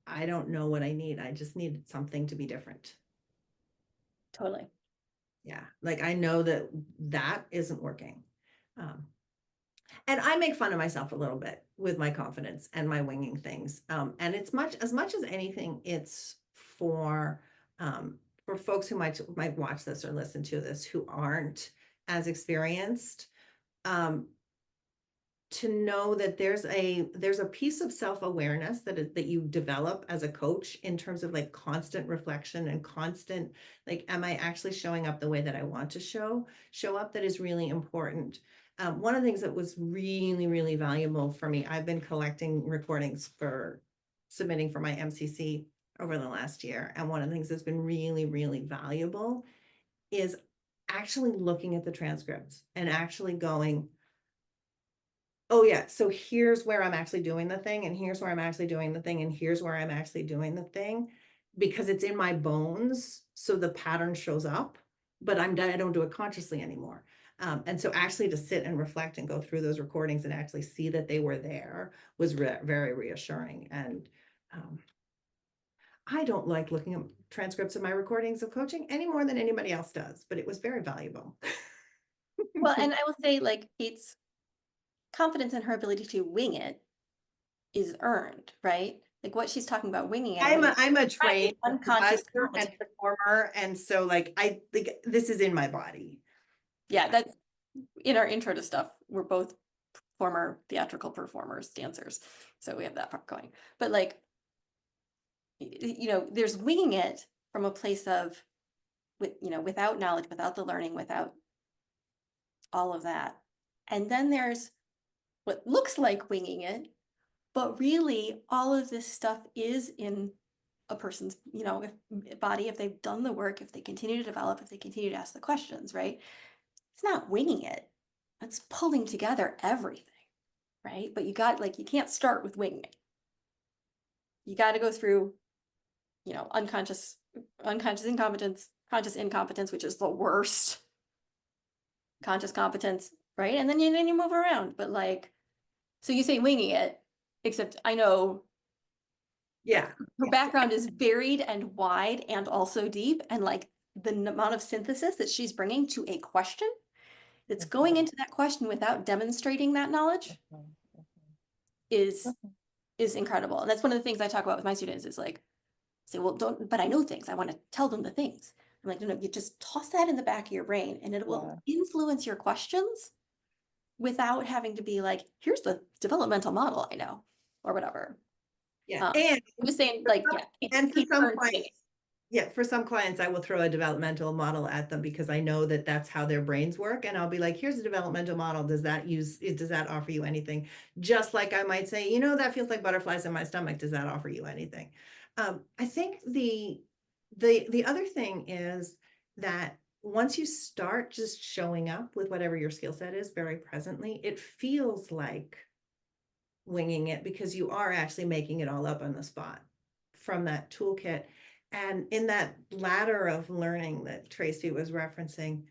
I don't know what I need. I just need something to be different. Totally. Yeah, like I know that that isn't working. And I make fun of myself a little bit with my confidence and my winging things. And it's much as anything, it's for folks who might watch this or listen to this who aren't as experienced, to know that there's a piece of self-awareness that you develop as a coach in terms of like constant reflection and constant, like, am I actually showing up the way that I want to show up? That is really important. One of the things that was really, really valuable for me, I've been collecting recordings for submitting for my MCC over the last year. And one of the things that's been really, really valuable is actually looking at the transcripts and actually going, oh yeah, so here's where I'm actually doing the thing, and here's where I'm actually doing the thing, and here's where I'm actually doing the thing, because it's in my bones, so the pattern shows up, but I don't do it consciously anymore. And so actually to sit and reflect and go through those recordings and actually see that they were there was very reassuring. And I don't like looking at transcripts of my recordings of coaching any more than anybody else does, but it was very valuable. Well, and I will say, like, Kate's confidence in her ability to wing it is earned, right? Like what she's talking about winging it. I'm a trained unconscious advisor and performer, and so like I think this is in my body. Yeah, that's in our intro to stuff. We're both former theatrical performers, dancers, so we have that part going. But like, you know, there's winging it from a place of, without knowledge, without the learning, without all of that, and then there's what looks like winging it, but really all of this stuff is in a person's, body, if they've done the work, if they continue to develop, if they continue to ask the questions, right? It's not winging it. It's pulling together everything, right? But you can't start with winging it. You got to go through, unconscious incompetence, conscious incompetence, which is the worst, conscious competence, right? And then you move around. But like, so you say winging it, except I know Yeah. her background is varied and wide and also deep, and like the amount of synthesis that she's bringing to a question that's going into that question without demonstrating that knowledge is incredible. And that's one of the things I talk about with my students is like, say, well, but I know things. I want to tell them the things. I'm like, no, you just toss that in the back of your brain and it will influence your questions without having to be like, here's the developmental model I know, or whatever. Yeah. And I'm just saying, like, and for some clients, I will throw a developmental model at them because I know that that's how their brains work. And I'll be like, here's a developmental model. Does that offer you anything? Just like I might say, that feels like butterflies in my stomach. Does that offer you anything? I think the other thing is that once you start just showing up with whatever your skill set is very presently, it feels like winging it because you are actually making it all up on the spot from that toolkit. And in that ladder of learning that Tracy was referencing,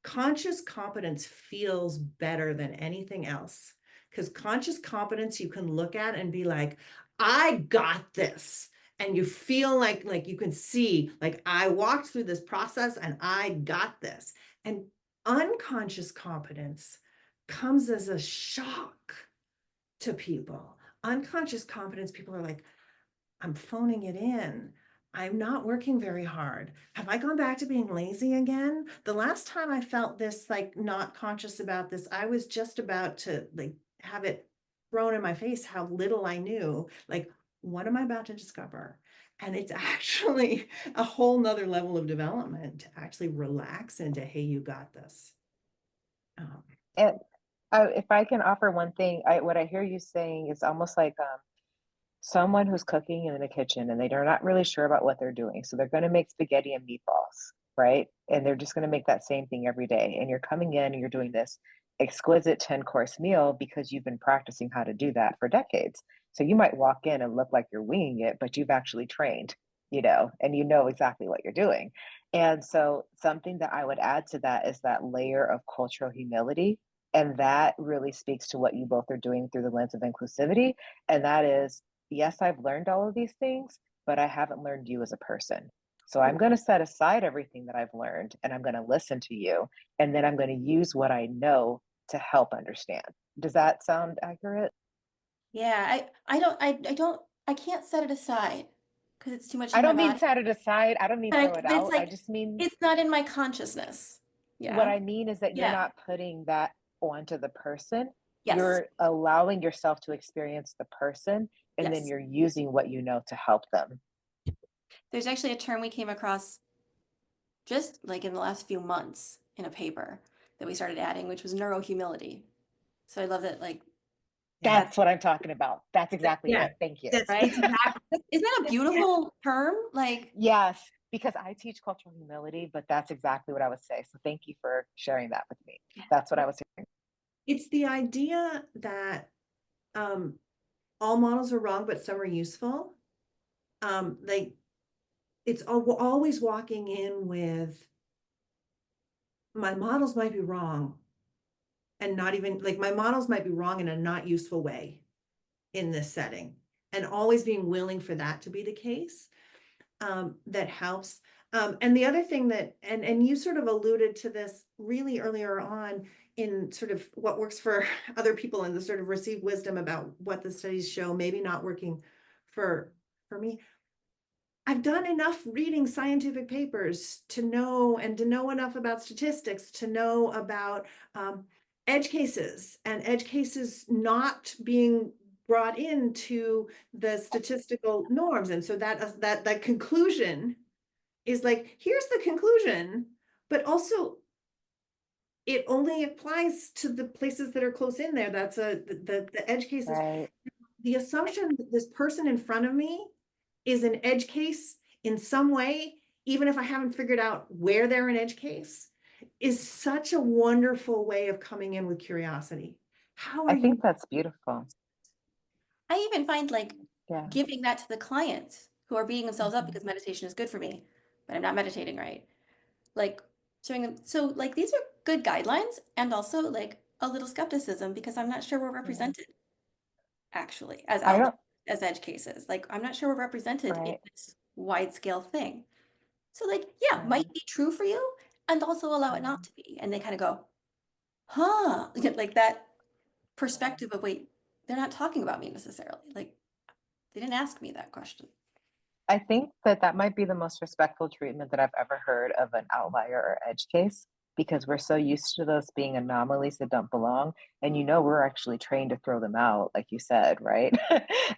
conscious competence feels better than anything else, because conscious competence you can look at and be like, I got this. And you feel like you can see, like, I walked through this process and I got this. And unconscious competence comes as a shock to people. Unconscious competence, people are like, I'm phoning it in. I'm not working very hard. Have I gone back to being lazy again? The last time I felt this, like, not conscious about this, I was just about to like have it thrown in my face how little I knew. Like, what am I about to discover? And it's actually a whole nother level of development to actually relax into, hey, you got this. And if I can offer one thing, what I hear you saying is almost like someone who's cooking in the kitchen and they're not really sure about what they're doing. So they're going to make spaghetti and meatballs, right? And they're just going to make that same thing every day. And you're coming in and you're doing this. exquisite 10-course meal because you've been practicing how to do that for decades. So you might walk in and look like you're winging it, but you've actually trained, and you know exactly what you're doing. And so something that I would add to that is that layer of cultural humility. And that really speaks to what you both are doing through the lens of inclusivity. And that is, yes, I've learned all of these things, but I haven't learned you as a person. So I'm going to set aside everything that I've learned and I'm going to listen to you. And then I'm going to use what I know to help understand. Does that sound accurate? Yeah, I can't set it aside because it's too much I in my don't mean body. set it aside. I don't mean throw it But it's out. I like, just mean it's not in my consciousness. what Yeah. I mean is that you're Yeah. not putting that onto the person. Yes. You're allowing yourself to experience the person, and then Yes. you're using what you know to help them. There's actually a term we came across just like in the last few months in a paper that we started adding, which was neurohumility. So I love that, like, Yeah. That's what I'm talking about. That's exactly Yeah. it. Thank you. That's right? it's exactly Isn't that a yeah. beautiful term? Like, Yes, because I teach cultural humility, but that's exactly what I would say. So thank you for sharing that with me. That's what I was hearing. It's the idea that all models are wrong, but some are useful. Like it's always walking in with my models might be wrong, and not even like my models might be wrong in a not useful way in this setting, and always being willing for that to be the case. That helps. And the other thing that, and you sort of alluded to this really earlier on in sort of what works for other people and the sort of received wisdom about what the studies show, maybe not working for me. I've done enough reading scientific papers to know and to know enough about statistics to know about edge cases and edge cases not being brought into the statistical norms. And so that conclusion is like, here's the conclusion, but also it only applies to the places that are close in there. That's the edge cases. Right. The assumption that this person in front of me is an edge case in some way, even if I haven't figured out where they're an edge case, is such a wonderful way of coming in with curiosity. How are I you? think that's beautiful. I even find like Yeah. giving that to the clients who are beating themselves up Mhm. because meditation is good for me, but I'm not meditating right. Like showing them, so like these are good guidelines and also like a little skepticism because I'm not sure we're Yeah. represented actually as I outliers, don't, as edge cases. Like I'm not sure we're represented in right, this wide scale thing. So like, yeah, right. might be true for you and also allow it not Mhm. to be. And they kind of go, huh, like that Yeah. perspective of, wait, they're not talking about me necessarily. Like they didn't ask me that question. I think that that might be the most respectful treatment that I've ever heard of an outlier or edge case because we're so used to those being anomalies that don't belong. And we're actually trained to throw them out, like you said, right?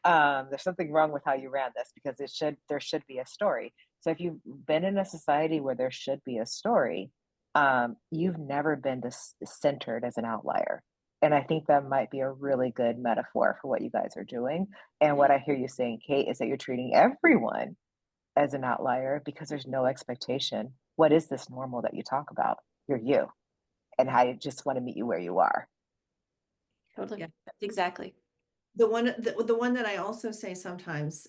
There's something wrong with how you ran this because there should be a story. So if you've been in a society where there should be a story, you've never been centered as an outlier. And I think that might be a really good metaphor for what you guys are doing. And what I hear you saying, Kate, is that you're treating everyone as an outlier because there's no expectation. What is this normal that you talk about? You're you. And Yeah, I just want to meet you where you are. Totally. yeah. Exactly. The one that I also say sometimes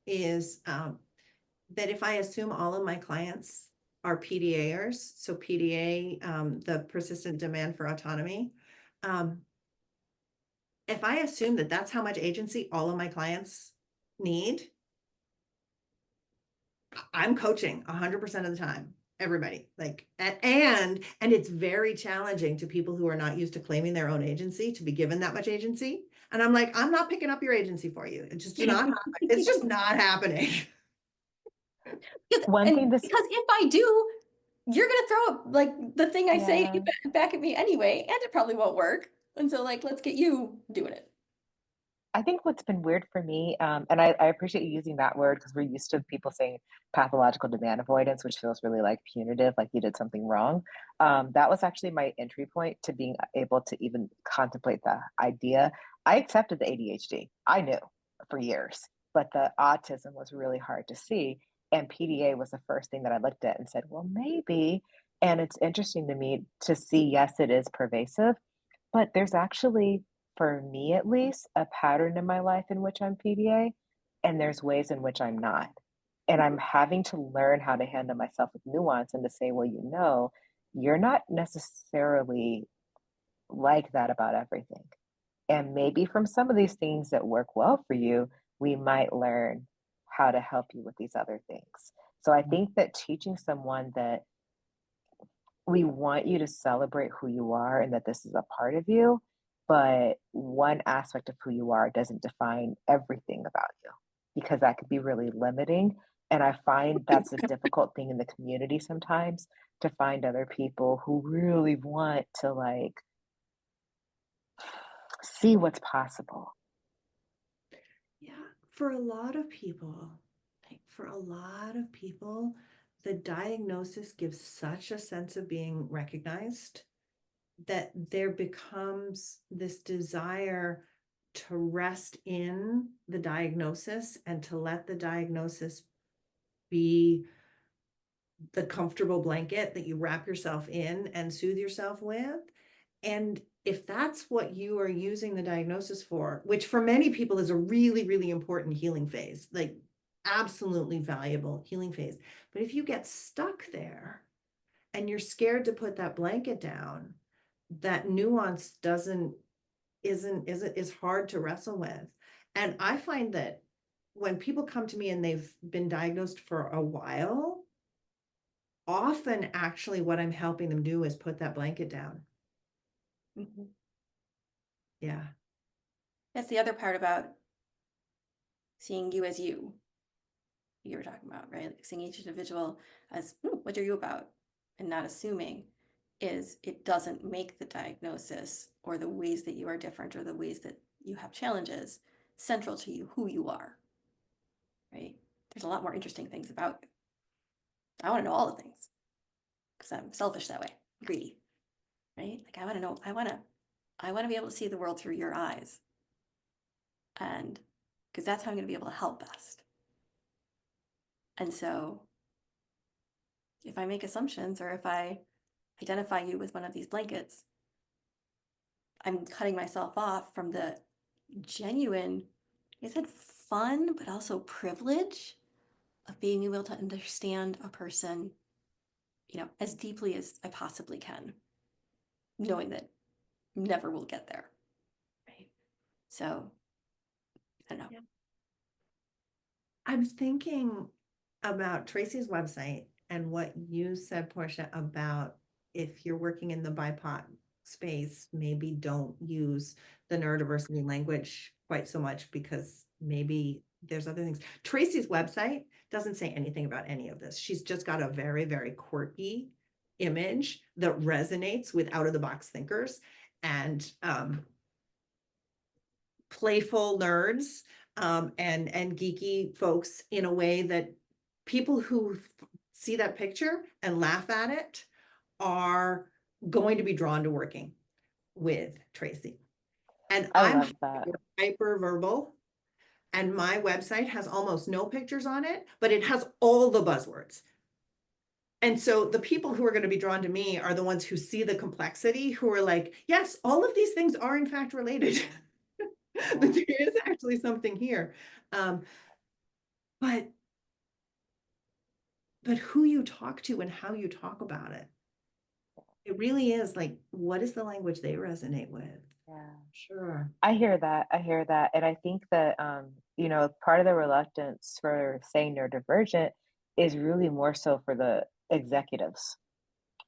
is that if I assume all of my clients are PDAers, so PDA, the persistent demand for autonomy, if I assume that that's how much agency all of my clients need, I'm coaching 100% of the time. Everybody like, and it's very challenging to people who are not used to claiming their own agency to be given that much agency. And I'm like, I'm not picking up your agency for you. It's just not, it's just not happening. One thing this, Because if I do, you're gonna throw like the thing I say yeah, back at me anyway, and it probably won't work. And so like, let's get you doing it. I think what's been weird for me, and I appreciate you using that word because we're used to people saying pathological demand avoidance, which feels really like punitive, like you did something wrong. That was actually my entry point to being able to even contemplate the idea. I accepted the ADHD. I knew for years, but the autism was really hard to see. And PDA was the first thing that I looked at and said, well, maybe. And it's interesting to me to see, yes, it is pervasive, But there's actually, for me at least, a pattern in my life in which I'm PDA, and there's ways in which I'm not. And I'm having to learn how to handle myself with nuance and to say, well, you're not necessarily like that about everything. And maybe from some of these things that work well for you, we might learn how to help you with these other things. So I think that teaching someone that we want you to celebrate who you are and that this is a part of you, but one aspect of who you are doesn't define everything about you because that could be really limiting. And I find that's a difficult thing in the community sometimes to find other people who really want to like see what's possible. Yeah, for a lot of people, for a lot of people, the diagnosis gives such a sense of being recognized that there becomes this desire to rest in the diagnosis and to let the diagnosis be the comfortable blanket that you wrap yourself in and soothe yourself with. And if that's what you are using the diagnosis for, which for many people is a really, really important healing phase, like absolutely valuable healing phase. But if you get stuck there and you're scared to put that blanket down, that nuance is hard to wrestle with. And I find that when people come to me and they've been diagnosed for a while, often actually what I'm helping them do is put that blanket down. Mhm. Yeah. That's the other part about seeing you as you were talking about, right? Like seeing each individual as, what are you about? And not assuming is it doesn't make the diagnosis or the ways that you are different or the ways that you have challenges central to you, who you are, right? There's a lot more interesting things about you. I want to know all the things because I'm selfish that way, greedy, right? Like I want to know, I want to be able to see the world through your eyes. And because that's how I'm going to be able to help best. And so if I make assumptions or if I identify you with one of these blankets, I'm cutting myself off from the genuine, I said fun, but also privilege of being able to understand a person, as deeply as I possibly can, knowing that never will get there. Right. So I don't know. Yeah. I'm thinking about Tracy's website and what you said, Portia, about if you're working in the BIPOC space, maybe don't use the neurodiversity language quite so much because maybe there's other things. Tracy's website doesn't say anything about any of this. She's just got a very, very quirky image that resonates with out of the box thinkers and playful nerds and geeky folks in a way that people who see that picture and laugh at it are going to be drawn to working with Tracy. And I I'm love that. hyper verbal, and my website has almost no pictures on it, but it has all the buzzwords. And so the people who are going to be drawn to me are the ones who see the complexity, who are like, yes, all of these things are in fact related. That there is actually something here. But who you talk to and how you talk about it, it really is like, what is the language they resonate with? Yeah. Sure. I hear that. I hear that. And I think that, part of the reluctance for saying neurodivergent is really more so for the executives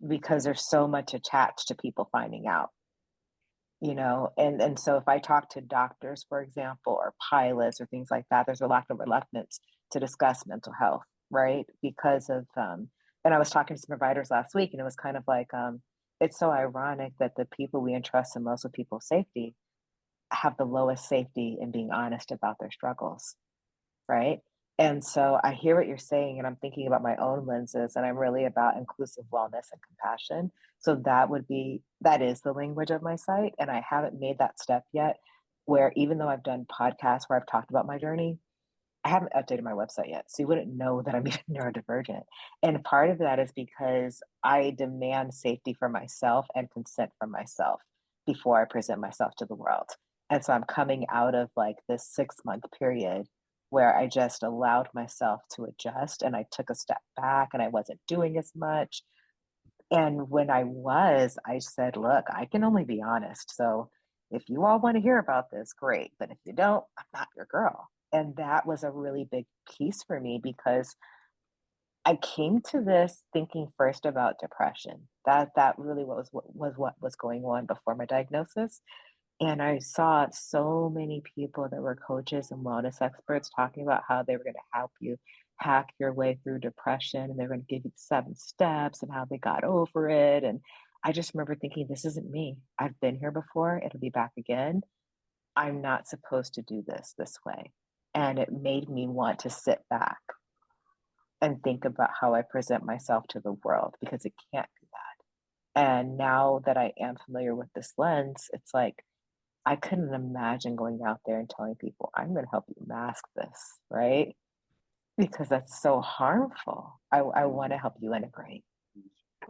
because there's so much attached to people finding out, and so if I talk to doctors, for example, or pilots or things like that, there's a lack of reluctance to discuss mental health, right? Because of, and I was talking to some providers last week and it was kind of like, it's so ironic that the people we entrust the most with people's safety have the lowest safety in being honest about their struggles, right? And so I hear what you're saying, and I'm thinking about my own lenses, and I'm really about inclusive wellness and compassion. So that is the language of my site. And I haven't made that step yet, where even though I've done podcasts where I've talked about my journey, I haven't updated my website yet. So you wouldn't know that I'm even neurodivergent. And part of that is because I demand safety for myself and consent from myself. before I present myself to the world. And so I'm coming out of like this 6-month period where I just allowed myself to adjust and I took a step back and I wasn't doing as much. And when I said, look, I can only be honest. So if you all want to hear about this, great. But if you don't, I'm not your girl. And that was a really big piece for me because I came to this thinking first about depression. That really what was going on before my diagnosis. And I saw so many people that were coaches and wellness experts talking about how they were going to help you hack your way through depression and they're going to give you the 7 steps and how they got over it. And I just remember thinking, this isn't me. I've been here before. It'll be back again. I'm not supposed to do this way. And it made me want to sit back and think about how I present myself to the world because it can't be that. And now that I am familiar with this lens, it's like, I couldn't imagine going out there and telling people, I'm going to help you mask this, right? Because that's so harmful. I want to help you integrate.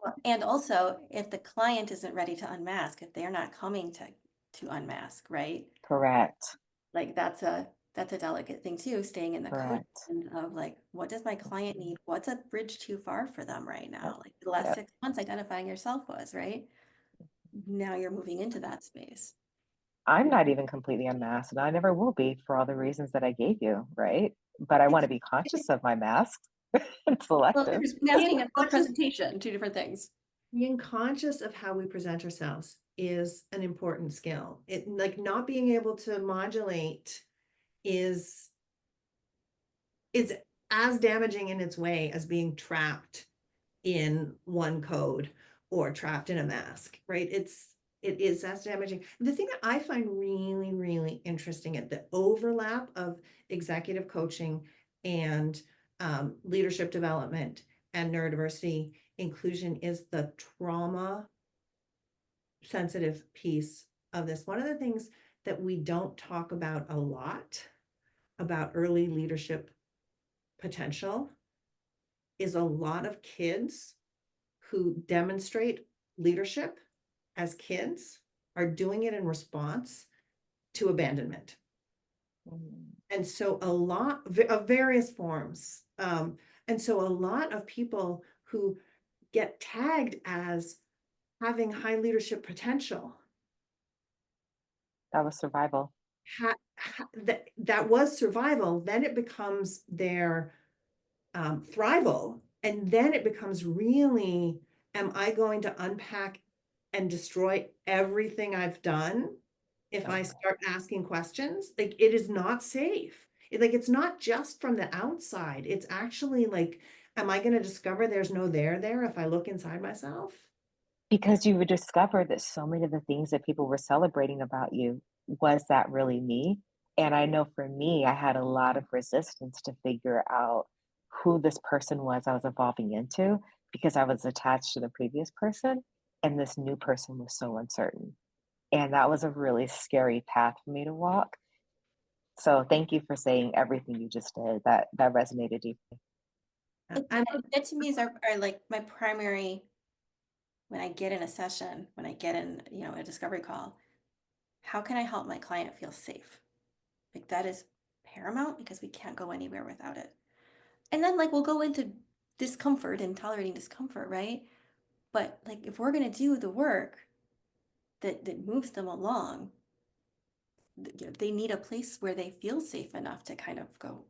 Well, and also, if the client isn't ready to unmask, if they're not coming to unmask, right? Correct. Like that's a delicate thing too, staying in the coaching Correct. of like, what does my client need? What's a bridge too far for them right Yep. now? Like the last Yep. 6 months identifying yourself was, right? Now you're moving into that space. I'm not even completely unmasked, and I never will be for all the reasons that I gave you, right? But I want to be conscious of my mask and Well, selective. there's masking and conscious- self-presentation, two different things. Being conscious of how we present ourselves is an important skill. It like not being able to modulate is as damaging in its way as being trapped in one code or trapped in a mask, right? It is as damaging. The thing that I find really, really interesting at the overlap of executive coaching and leadership development and neurodiversity inclusion is the trauma sensitive piece of this. One of the things that we don't talk about a lot about early leadership potential is a lot of kids who demonstrate leadership as kids are doing it in response to abandonment. And so a lot of various forms. And so a lot of people who get tagged as having high leadership potential. That was survival. That was survival. Then it becomes their thrival. And then it becomes really, am I going to unpack and destroy everything I've done if I start asking questions? Like it is not safe. It's not just from the outside. It's actually like, am I going to discover there's no there if I look inside myself? Because you would discover that so many of the things that people were celebrating about you, was that really me? And I know for me, I had a lot of resistance to figure out who this person was I was evolving into because I was attached to the previous person and this new person was so uncertain. And that was a really scary path for me to walk. So thank you for saying everything you just did. That resonated deeply. That to me are like my primary, when I get in a session, when I get in, a discovery call, how can I help my client feel safe? Like that is paramount because we can't go anywhere without it. And then like we'll go into discomfort and tolerating discomfort, right? But like if we're gonna do the work that moves them along, they need a place where they feel safe enough to kind of go,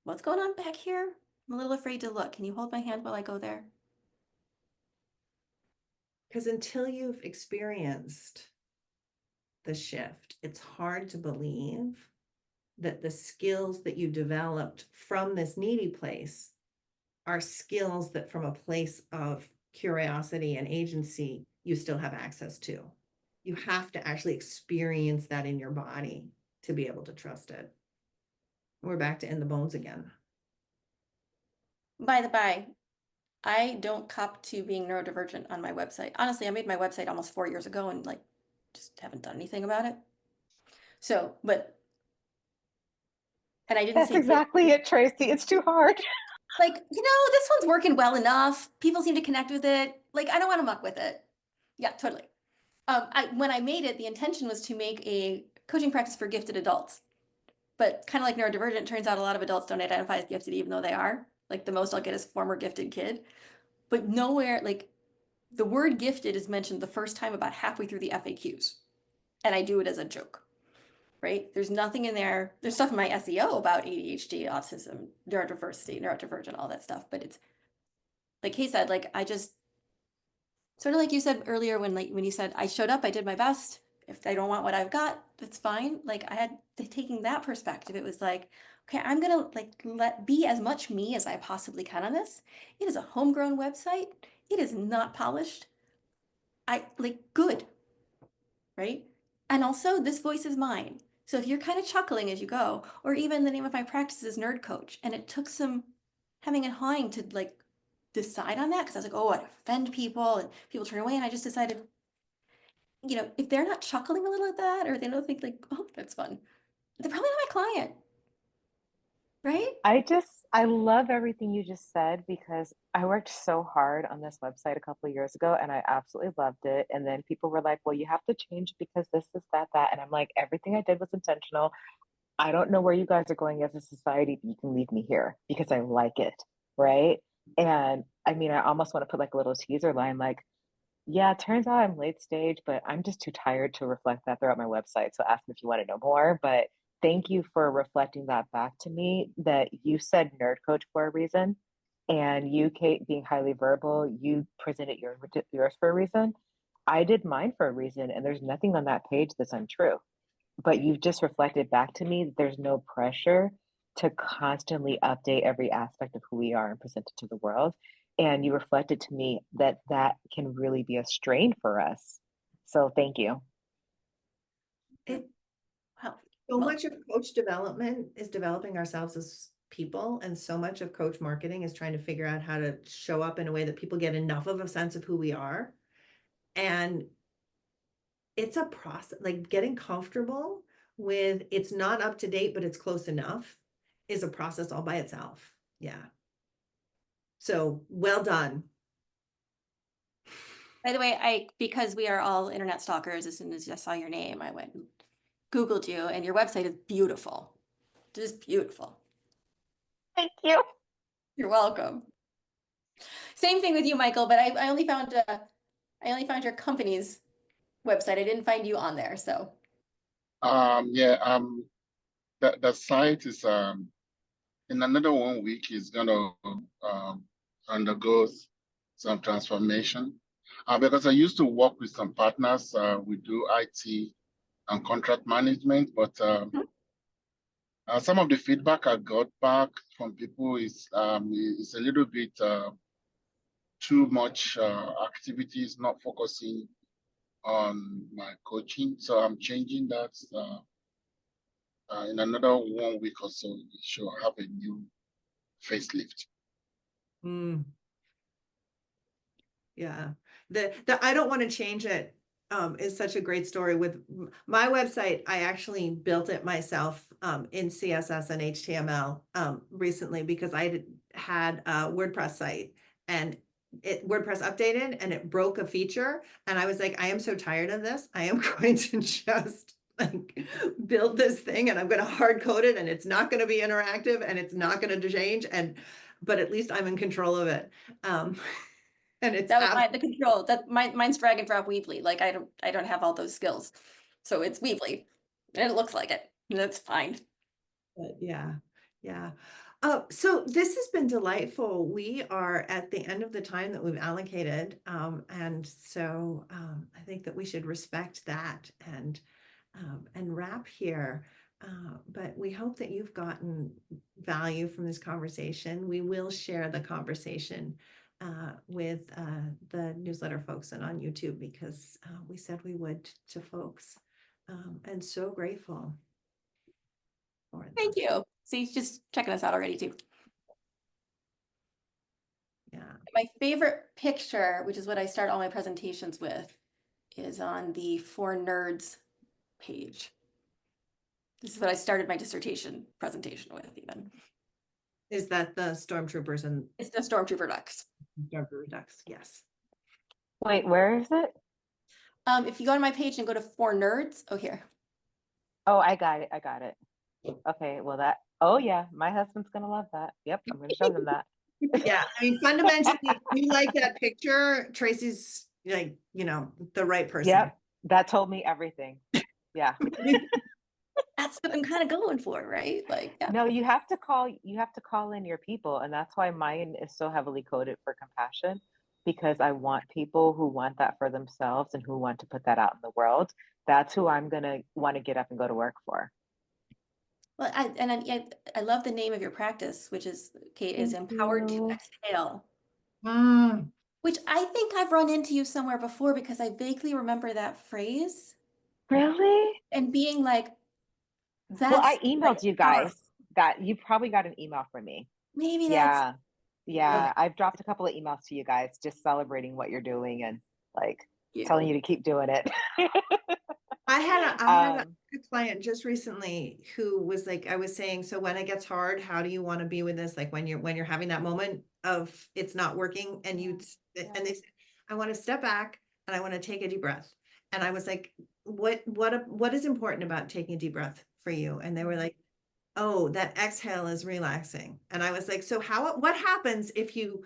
what's going on back here? I'm a little afraid to look. Can you hold my hand while I go there? Because until you've experienced the shift, it's hard to believe that the skills that you developed from this needy place are skills that from a place of curiosity and agency, you still have access to. You have to actually experience that in your body to be able to trust it. We're back to in the bones again. By the by, I don't cop to being neurodivergent on my website. Honestly, I made my website almost 4 years ago and like just haven't done anything about it. So, and I didn't That's say exactly it, Tracy. It's too hard. like, this one's working well enough. People seem to connect with it. Like, I don't want to muck with it. Yeah, totally. When I made it, the intention was to make a coaching practice for gifted adults. But kind of like neurodivergent, it turns out a lot of adults don't identify as gifted, even though they are. Like the most I'll get is former gifted kid. But nowhere, like the word gifted is mentioned the first time about halfway through the FAQs. And I do it as a joke, right? There's nothing in there. There's stuff in my SEO about ADHD, autism, neurodiversity, neurodivergent, all that stuff. But it's like Kay said, like I just sort of like you said earlier when you said I showed up, I did my best. If they don't want what I've got, that's fine. Like I had taking that perspective, it was like, okay, I'm gonna like be as much me as I possibly can on this. It is a homegrown website. It is not polished. I like good, right? And also this voice is mine. So if you're kind of chuckling as you go, or even the name of my practice is Nerd Coach, and it took some hemming and hawing to like decide on that because I was like, oh, I'd offend people and people turn away. And I just decided, if they're not chuckling a little at that, or they don't think like, oh, that's fun, they're probably not my client, right? I love everything you just said because I worked so hard on this website a couple of years ago and I absolutely loved it. And then people were like, well, you have to change because this, that. And I'm like, everything I did was intentional. I don't know where you guys are going as a society, but you can leave me here because I like it. Right. And I mean, I almost want to put like a little teaser line like, yeah, it turns out I'm late stage, but I'm just too tired to reflect that throughout my website. So ask me if you want to know more. But thank you for reflecting that back to me that you said nerd coach for a reason. And you, Kate, being highly verbal, you presented yours for a reason. I did mine for a reason, and there's nothing on that page that's untrue. But you've just reflected back to me that there's no pressure to constantly update every aspect of who we are and present it to the world. And you reflected to me that that can really be a strain for us. So thank you. It, Wow. so Well, much of coach development is developing ourselves as people, and so much of coach marketing is trying to figure out how to show up in a way that people get enough of a sense of who we are. And it's a process, like getting comfortable with it's not up to date, but it's close enough is a process all by itself. Yeah. So well done. by the way, because we are all internet stalkers, as soon as I saw your name, I went and Googled you, and your website is beautiful. Just beautiful. Thank you. You're welcome. Same thing with you, Michael, but I only found your company's website. I didn't find you on there, so. Yeah, the site is in another 1 week is gonna undergo some transformation. Because I used to work with some partners, we do IT and contract management, but some of the feedback I got back from people is a little bit too much activities, not focusing on my coaching. So I'm changing that in another 1 week or so. We should have a new facelift. Mm. Yeah. The I don't want to change it is such a great story. With my website, I actually built it myself in CSS and HTML recently because I had a WordPress site and WordPress updated and it broke a feature. And I was like, I am so tired of this. I am going to just like build this thing and I'm going to hard code it and it's not going to be interactive and it's not going to change. But at least I'm in control of it. And it's That was the control. That mine's drag and drop Weebly. Like I don't have all those skills. So it's Weebly. And it looks like it. That's fine. yeah. So this has been delightful. We are at the end of the time that we've allocated. And so I think that we should respect that and wrap here. But we hope that you've gotten value from this conversation. We will share the conversation with the newsletter folks and on YouTube because we said we would to folks. And so grateful for Thank this. you. See, just checking us out already too. Yeah. My favorite picture, which is what I start all my presentations with, is on the For Nerds page. This is what I started my dissertation presentation with even. Is that the stormtroopers and It's the Stormtrooper ducks. stormtrooper ducks? Yes. Wait, where is it? If you go to my page and go to For Nerds, oh, here. Oh, I got it. I got it. Okay, well oh yeah, my husband's gonna love that. Yep, I'm gonna show him that. Yeah, I mean, fundamentally, if you like that picture, Tracy's like, the right person. Yep, that told me everything. Yeah. That's what I'm kind of going for, right? Like, yeah. No, you have to call in your people, and that's why mine is so heavily coded for compassion, because I want people who want that for themselves and who want to put that out in the world. That's who I'm gonna want to get up and go to work for. Well, I love the name of your practice, which is, Kate, is Thank Empowered to you. Exhale, Mm. which I think I've run into you somewhere before because I vaguely remember that phrase Really? and being like, Well, I that's emailed you powerful. guys. You probably got an email from me. Maybe that's Yeah. okay. Yeah, I've dropped a couple of emails to you guys just celebrating what you're doing and like telling You. you to keep doing it. I had Um, a client just recently who was like, I was saying, so when it gets hard, how do you want to be with this? Like when you're having that moment of it's not working and yeah. and they said, I want to step back and I want to take a deep breath. And I was like, what is important about taking a deep breath for you? And they were like, oh, that exhale is relaxing. And I was like, so what happens if you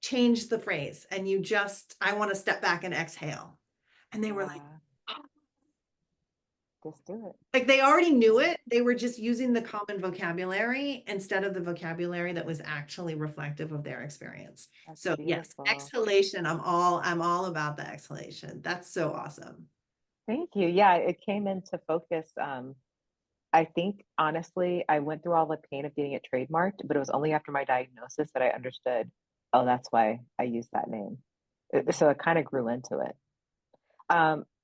change the phrase and you just, I want to step back and exhale? And they were like, just do it. like they already knew it. They were just using the common vocabulary instead of the vocabulary that was actually reflective of their experience. That's So yes, beautiful. exhalation. I'm all about the exhalation. That's so awesome. Thank you. Yeah, it came into focus. I think honestly, I went through all the pain of getting it trademarked, but it was only after my diagnosis that I understood, oh, that's why I used that name. So it kind of grew into it.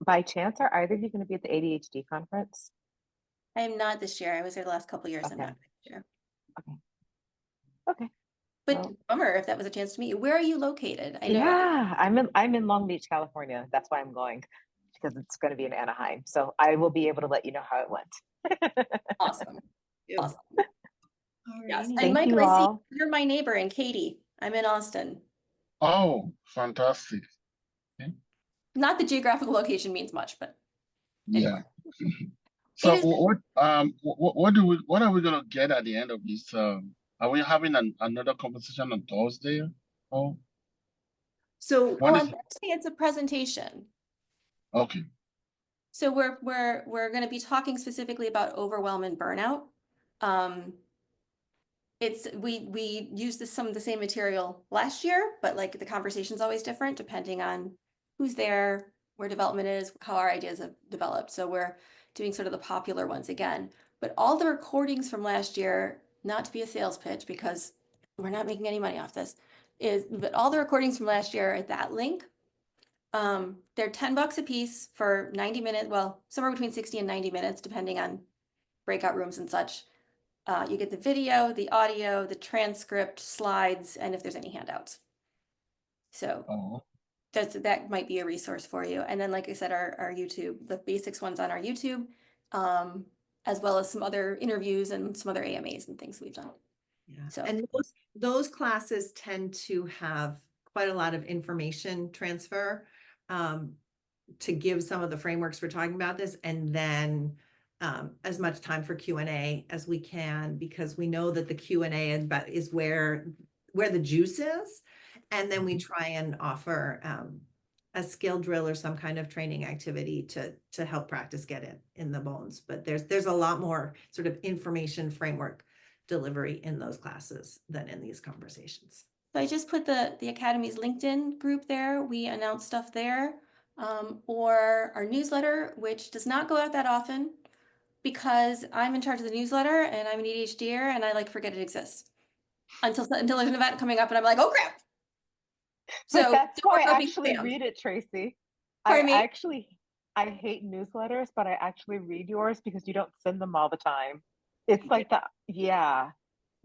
By chance, are either of you going to be at the ADHD conference? I am not this year. I was there the last couple of years. I'm Okay. not this year. Okay. Okay. But Well, bummer if that was a chance to meet you. Where are you located? I know. yeah, I'm in Long Beach, California. That's why I'm going, because it's going to be in Anaheim. So I will be able to let you know how it went. Awesome. Awesome. Yes. And Thank Michael, you I see all. you're my neighbor, and Katie. I'm in Austin. Oh, fantastic. Not the geographical location means much, but Yeah. anyway. So It is. what are we gonna get at the end of this? Are we having another conversation on Thursday? Oh, So what Oh, is on Thursday it's a presentation. okay? So we're going to be talking specifically about overwhelm and burnout. We used some of the same material last year, but like the conversation's always different depending on who's there, where development is, how our ideas have developed. So we're doing sort of the popular ones again. But all the recordings from last year, not to be a sales pitch because we're not making any money off this, but all the recordings from last year are at that link. They're $10 a piece for 90 minutes, well, somewhere between 60 and 90 minutes, depending on breakout rooms and such. You get the video, the audio, the transcript, slides, and if there's any handouts. So Oh, that might be a resource for you. And then, like I said, our YouTube, the basics ones on our YouTube, as well as some other interviews and some other AMAs and things we've done. yeah. So And those classes tend to have quite a lot of information transfer to give some of the frameworks for talking about this, and then as much time for Q&A as we can, because we know that the Q&A is where the juice is. And then we try and offer a skill drill or some kind of training activity to help practice get it in the bones. But there's a lot more sort of information framework delivery in those classes than in these conversations. So I just put the Academy's LinkedIn group there. We announce stuff there, or our newsletter, which does not go out that often because I'm in charge of the newsletter and I'm an ADHDer and I like forget it exists until there's an event coming up and I'm like, oh crap. But So that's don't worry why I about being actually spammed. read it, Tracy. Pardon me? I hate newsletters, but I actually read yours because you don't send them all the time. It's like yeah.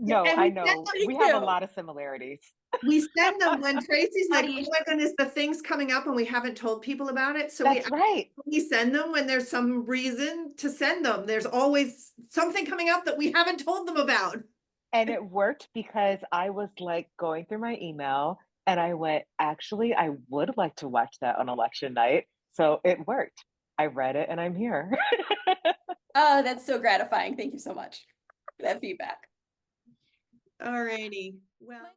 No, and I we know. Thank We have a you. lot of similarities. We send them when Tracy's like, oh ADHD. my goodness, the thing's coming up and we haven't told people about it. So That's right. we send them when there's some reason to send them. There's always something coming up that we haven't told them about. And it worked because I was like going through my email and I went, actually, I would like to watch that on election night. So it worked. I read it and I'm here. Oh, that's so gratifying. Thank you so much for that feedback. All righty. Well.